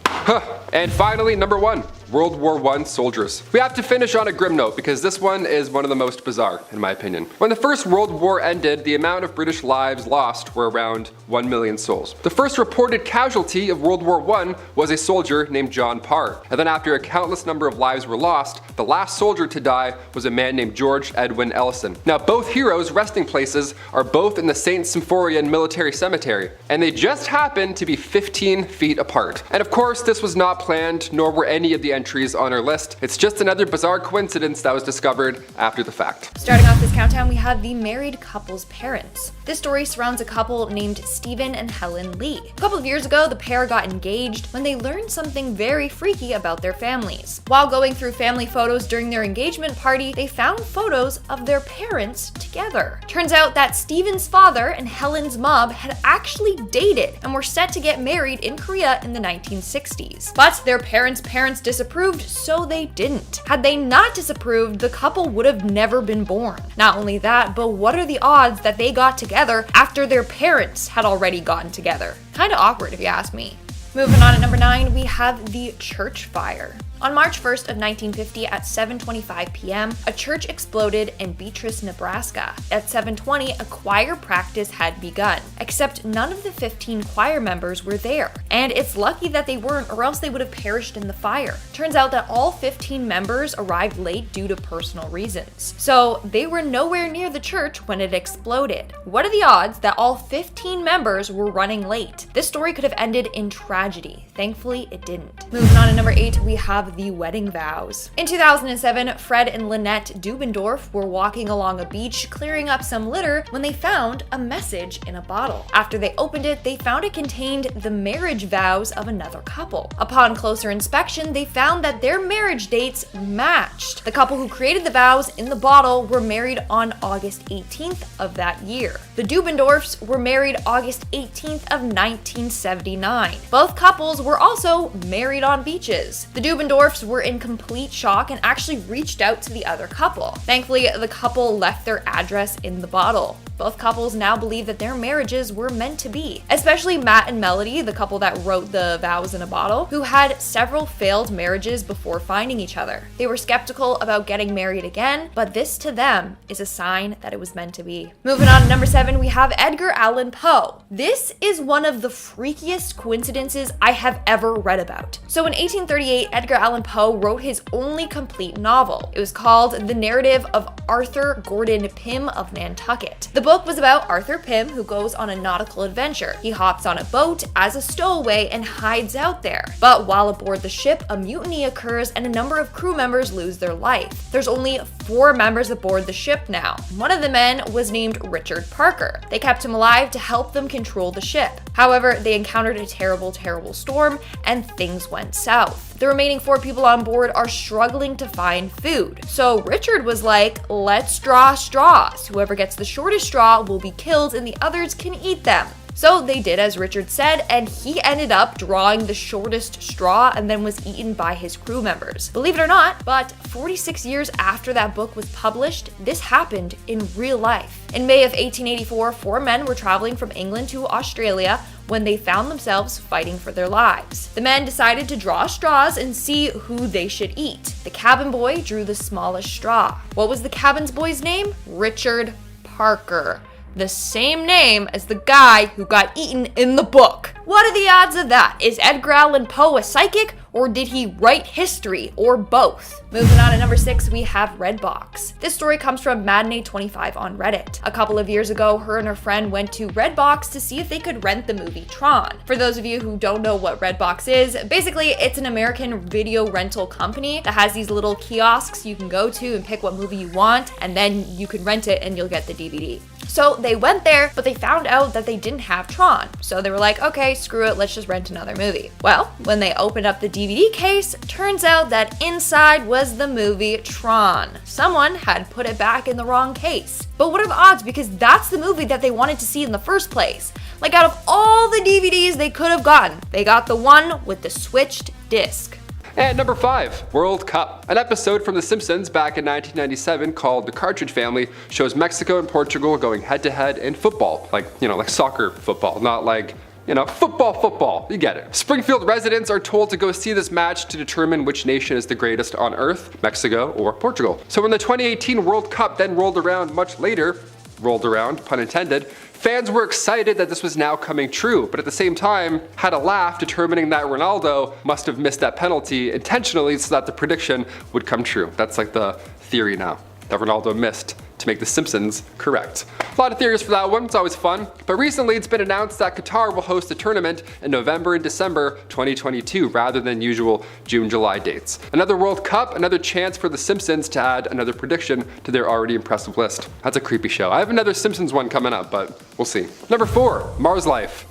Huh. And finally, number 1. World War I soldiers. We have to finish on a grim note because this one is one of the most bizarre, in my opinion. When the First World War ended, the amount of British lives lost were around 1 million souls. The first reported casualty of World War I was a soldier named John Parr. And then after a countless number of lives were lost, the last soldier to die was a man named George Edwin Ellison. Now, both heroes' resting places are both in the St. Symphorian Military Cemetery, and they just happen to be 15 feet apart. And of course, this was not planned, nor were any of the entries on our list. It's just another bizarre coincidence that was discovered after the fact. Starting off this countdown, we have the married couple's parents. This story surrounds a couple named Stephen and Helen Lee. A couple of years ago, the pair got engaged when they learned something very freaky about their families. While going through family photos during their engagement party, they found photos of their parents together. Turns out that Stephen's father and Helen's mom had actually dated and were set to get married in Korea in the 1960s. But their parents' disapproved, so they didn't. Had they not disapproved, the couple would have never been born. Not only that, but what are the odds that they got together after their parents had already gotten together? Kinda awkward if you ask me. Moving on at number 9, we have the church fire. On March 1st of 1950 at 7:25 p.m., a church exploded in Beatrice, Nebraska. At 7:20, a choir practice had begun, except none of the 15 choir members were there. And it's lucky that they weren't, or else they would have perished in the fire. Turns out that all 15 members arrived late due to personal reasons. So they were nowhere near the church when it exploded. What are the odds that all 15 members were running late? This story could have ended in tragedy. Thankfully, it didn't. Moving on to number 8, we have the wedding vows. In 2007, Fred and Lynette Dubendorf were walking along a beach clearing up some litter when they found a message in a bottle. After they opened it, they found it contained the marriage vows of another couple. Upon closer inspection, they found that their marriage dates matched. The couple who created the vows in the bottle were married on August 18th of that year. The Dubendorfs were married August 18th of 1979. Both couples were also married on beaches. The Dubendorfs were in complete shock and actually reached out to the other couple. Thankfully, the couple left their address in the bottle. Both couples now believe that their marriages were meant to be, especially Matt and Melody, the couple that wrote the vows in a bottle, who had several failed marriages before finding each other. They were skeptical about getting married again, but this to them is a sign that it was meant to be. Moving on to number 7, we have Edgar Allan Poe. This is one of the freakiest coincidences I have ever read about. So in 1838, Edgar Allan Poe wrote his only complete novel. It was called The Narrative of Arthur Gordon Pym of Nantucket. The book was about Arthur Pym, who goes on a nautical adventure. He hops on a boat as a stowaway and hides out there. But while aboard the ship, a mutiny occurs and a number of crew members lose their life. There's only 4 members aboard the ship now. One of the men was named Richard Parker. They kept him alive to help them control the ship. However, they encountered a terrible storm and things went south. The remaining 4 people on board are struggling to find food. So Richard was like, let's draw straws. Whoever gets the shortest straw will be killed and the others can eat them. So they did as Richard said, and he ended up drawing the shortest straw and then was eaten by his crew members. Believe it or not, but 46 years after that book was published, this happened in real life. In May of 1884, 4 men were traveling from England to Australia when they found themselves fighting for their lives. The men decided to draw straws and see who they should eat. The cabin boy drew the smallest straw. What was the cabin boy's name? Richard Parker. The same name as the guy who got eaten in the book. What are the odds of that? Is Edgar Allan Poe a psychic, or did he write history, or both? Moving on to number 6, we have Redbox. This story comes from Matinee25 on Reddit. A couple of years ago, her and her friend went to Redbox to see if they could rent the movie Tron. For those of you who don't know what Redbox is, basically it's an American video rental company that has these little kiosks you can go to and pick what movie you want, and then you can rent it and you'll get the DVD. So they went there, but they found out that they didn't have Tron. So they were like, okay, screw it, let's just rent another movie. Well, when they opened up the DVD case, turns out that inside was the movie Tron. Someone had put it back in the wrong case. But what are the odds? Because that's the movie that they wanted to see in the first place. Like, out of all the DVDs they could have gotten, they got the one with the switched disc. And number 5, World Cup. An episode from The Simpsons back in 1997 called The Cartridge Family shows Mexico and Portugal going head to head in football. Like soccer football, not like, football. You get it. Springfield residents are told to go see this match to determine which nation is the greatest on Earth, Mexico or Portugal. So when the 2018 World Cup then rolled around much later, pun intended, fans were excited that this was now coming true, but at the same time had a laugh determining that Ronaldo must have missed that penalty intentionally so that the prediction would come true. That's like the theory now, that Ronaldo missed to make The Simpsons correct. A lot of theories for that one, it's always fun. But recently it's been announced that Qatar will host a tournament in November and December 2022 rather than usual June-July dates. Another World Cup, another chance for The Simpsons to add another prediction to their already impressive list. That's a creepy show. I have another Simpsons one coming up, but we'll see. Number 4, Mars Life.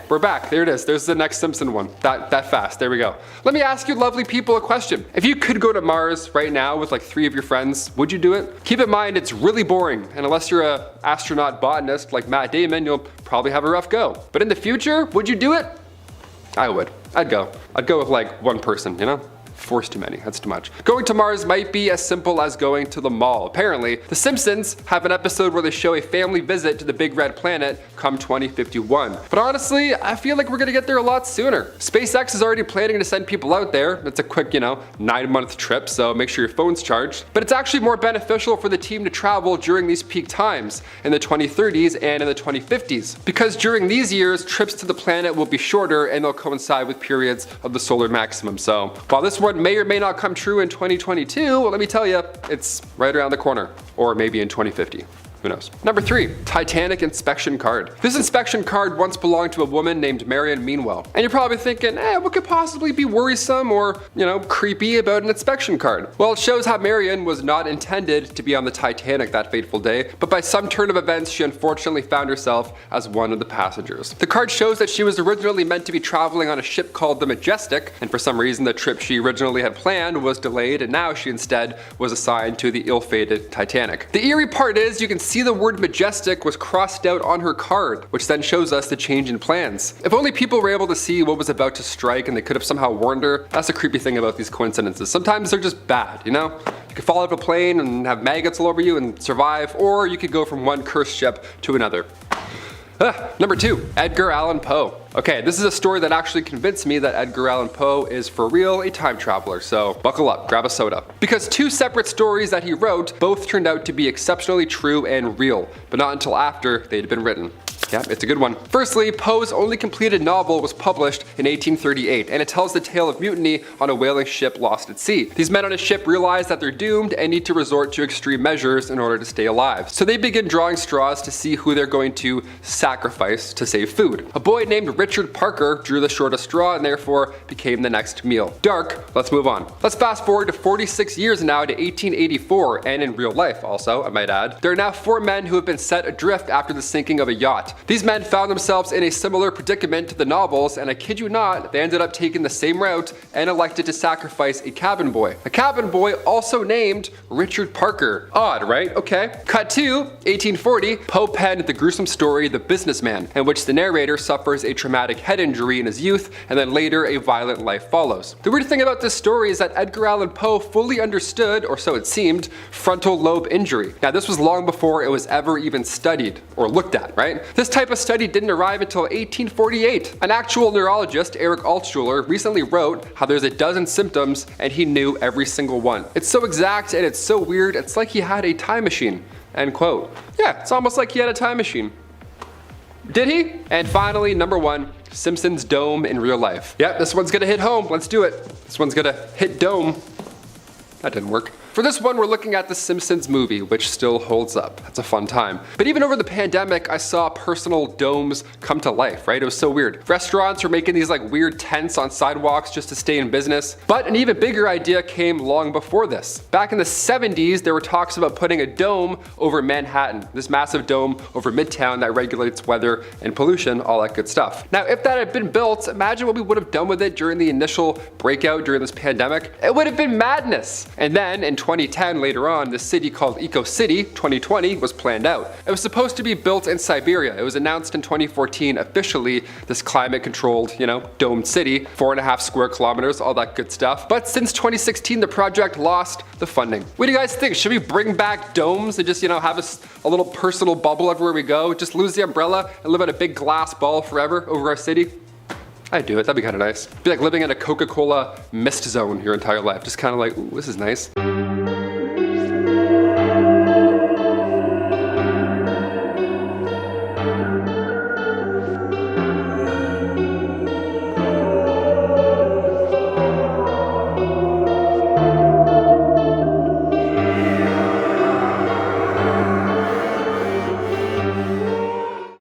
We're back. There it is. There's the next Simpson one. That fast. There we go. Let me ask you lovely people a question. If you could go to Mars right now with like 3 of your friends, would you do it? Keep in mind it's really boring, and unless you're an astronaut botanist like Matt Damon, you'll probably have a rough go. But in the future, would you do it? I would. I'd go. I'd go with like 1 person, Force too many, that's too much. Going to Mars might be as simple as going to the mall. Apparently, The Simpsons have an episode where they show a family visit to the big red planet come 2051. But honestly, I feel like we're gonna get there a lot sooner. SpaceX is already planning to send people out there. It's a quick, 9-month trip, so make sure your phone's charged. But it's actually more beneficial for the team to travel during these peak times in the 2030s and in the 2050s. Because during these years, trips to the planet will be shorter and they'll coincide with periods of the solar maximum. So while this one may or may not come true in 2022, well, let me tell you, it's right around the corner. Or maybe in 2050. Who knows? Number 3, Titanic inspection card. This inspection card once belonged to a woman named Marion Meanwell. And you're probably thinking, what could possibly be worrisome or, creepy about an inspection card? Well, it shows how Marion was not intended to be on the Titanic that fateful day, but by some turn of events, she unfortunately found herself as one of the passengers. The card shows that she was originally meant to be traveling on a ship called the Majestic, and for some reason, the trip she originally had planned was delayed, and now she instead was assigned to the ill-fated Titanic. The eerie part is you can see the word Majestic was crossed out on her card, which then shows us the change in plans. If only people were able to see what was about to strike and they could have somehow warned her. That's the creepy thing about these coincidences. Sometimes they're just bad, You could fall out of a plane and have maggots all over you and survive, or you could go from one cursed ship to another. Number 2, Edgar Allan Poe. Okay, this is a story that actually convinced me that Edgar Allan Poe is for real a time traveler, so buckle up, grab a soda. Because 2 separate stories that he wrote both turned out to be exceptionally true and real, but not until after they'd been written. Yeah, it's a good one. Firstly, Poe's only completed novel was published in 1838, and it tells the tale of mutiny on a whaling ship lost at sea. These men on a ship realize that they're doomed and need to resort to extreme measures in order to stay alive. So they begin drawing straws to see who they're going to sacrifice to save food. A boy named Richard Parker drew the shortest straw and therefore became the next meal. Dark, let's move on. Let's fast forward to 46 years now to 1884, and in real life also, I might add. There are now 4 men who have been set adrift after the sinking of a yacht. These men found themselves in a similar predicament to the novels, and I kid you not, they ended up taking the same route and elected to sacrifice a cabin boy. A cabin boy also named Richard Parker. Odd, right? Okay. Cut to 1840, Poe penned the gruesome story The Businessman, in which the narrator suffers a traumatic head injury in his youth, and then later a violent life follows. The weird thing about this story is that Edgar Allan Poe fully understood, or so it seemed, frontal lobe injury. Now this was long before it was ever even studied or looked at, right? This type of study didn't arrive until 1848. An actual neurologist, Eric Altschuler, recently wrote how there's a dozen symptoms and he knew every single one. It's so exact and it's so weird, it's like he had a time machine. End quote. Yeah, it's almost like he had a time machine. Did he? And finally, number 1, Simpsons dome in real life. Yep, this one's gonna hit home. Let's do it. This one's gonna hit dome. That didn't work. For this one, we're looking at the Simpsons movie, which still holds up. That's a fun time. But even over the pandemic, I saw personal domes come to life, right? It was so weird. Restaurants were making these like weird tents on sidewalks just to stay in business. But an even bigger idea came long before this. Back in the 70s, there were talks about putting a dome over Manhattan, this massive dome over Midtown that regulates weather and pollution, all that good stuff. Now, if that had been built, imagine what we would have done with it during the initial breakout during this pandemic. It would have been madness. And then in 2010, later on, the city called Eco City 2020 was planned out. It was supposed to be built in Siberia. It was announced in 2014 officially, this climate controlled, domed city, 4.5 square kilometers, all that good stuff. But since 2016, the project lost the funding. What do you guys think? Should we bring back domes and just, have a little personal bubble everywhere we go? Just lose the umbrella and live in a big glass ball forever over our city? I'd do it, that'd be kind of nice. It'd be like living in a Coca-Cola mist zone your entire life. Just kind of like, ooh, this is nice.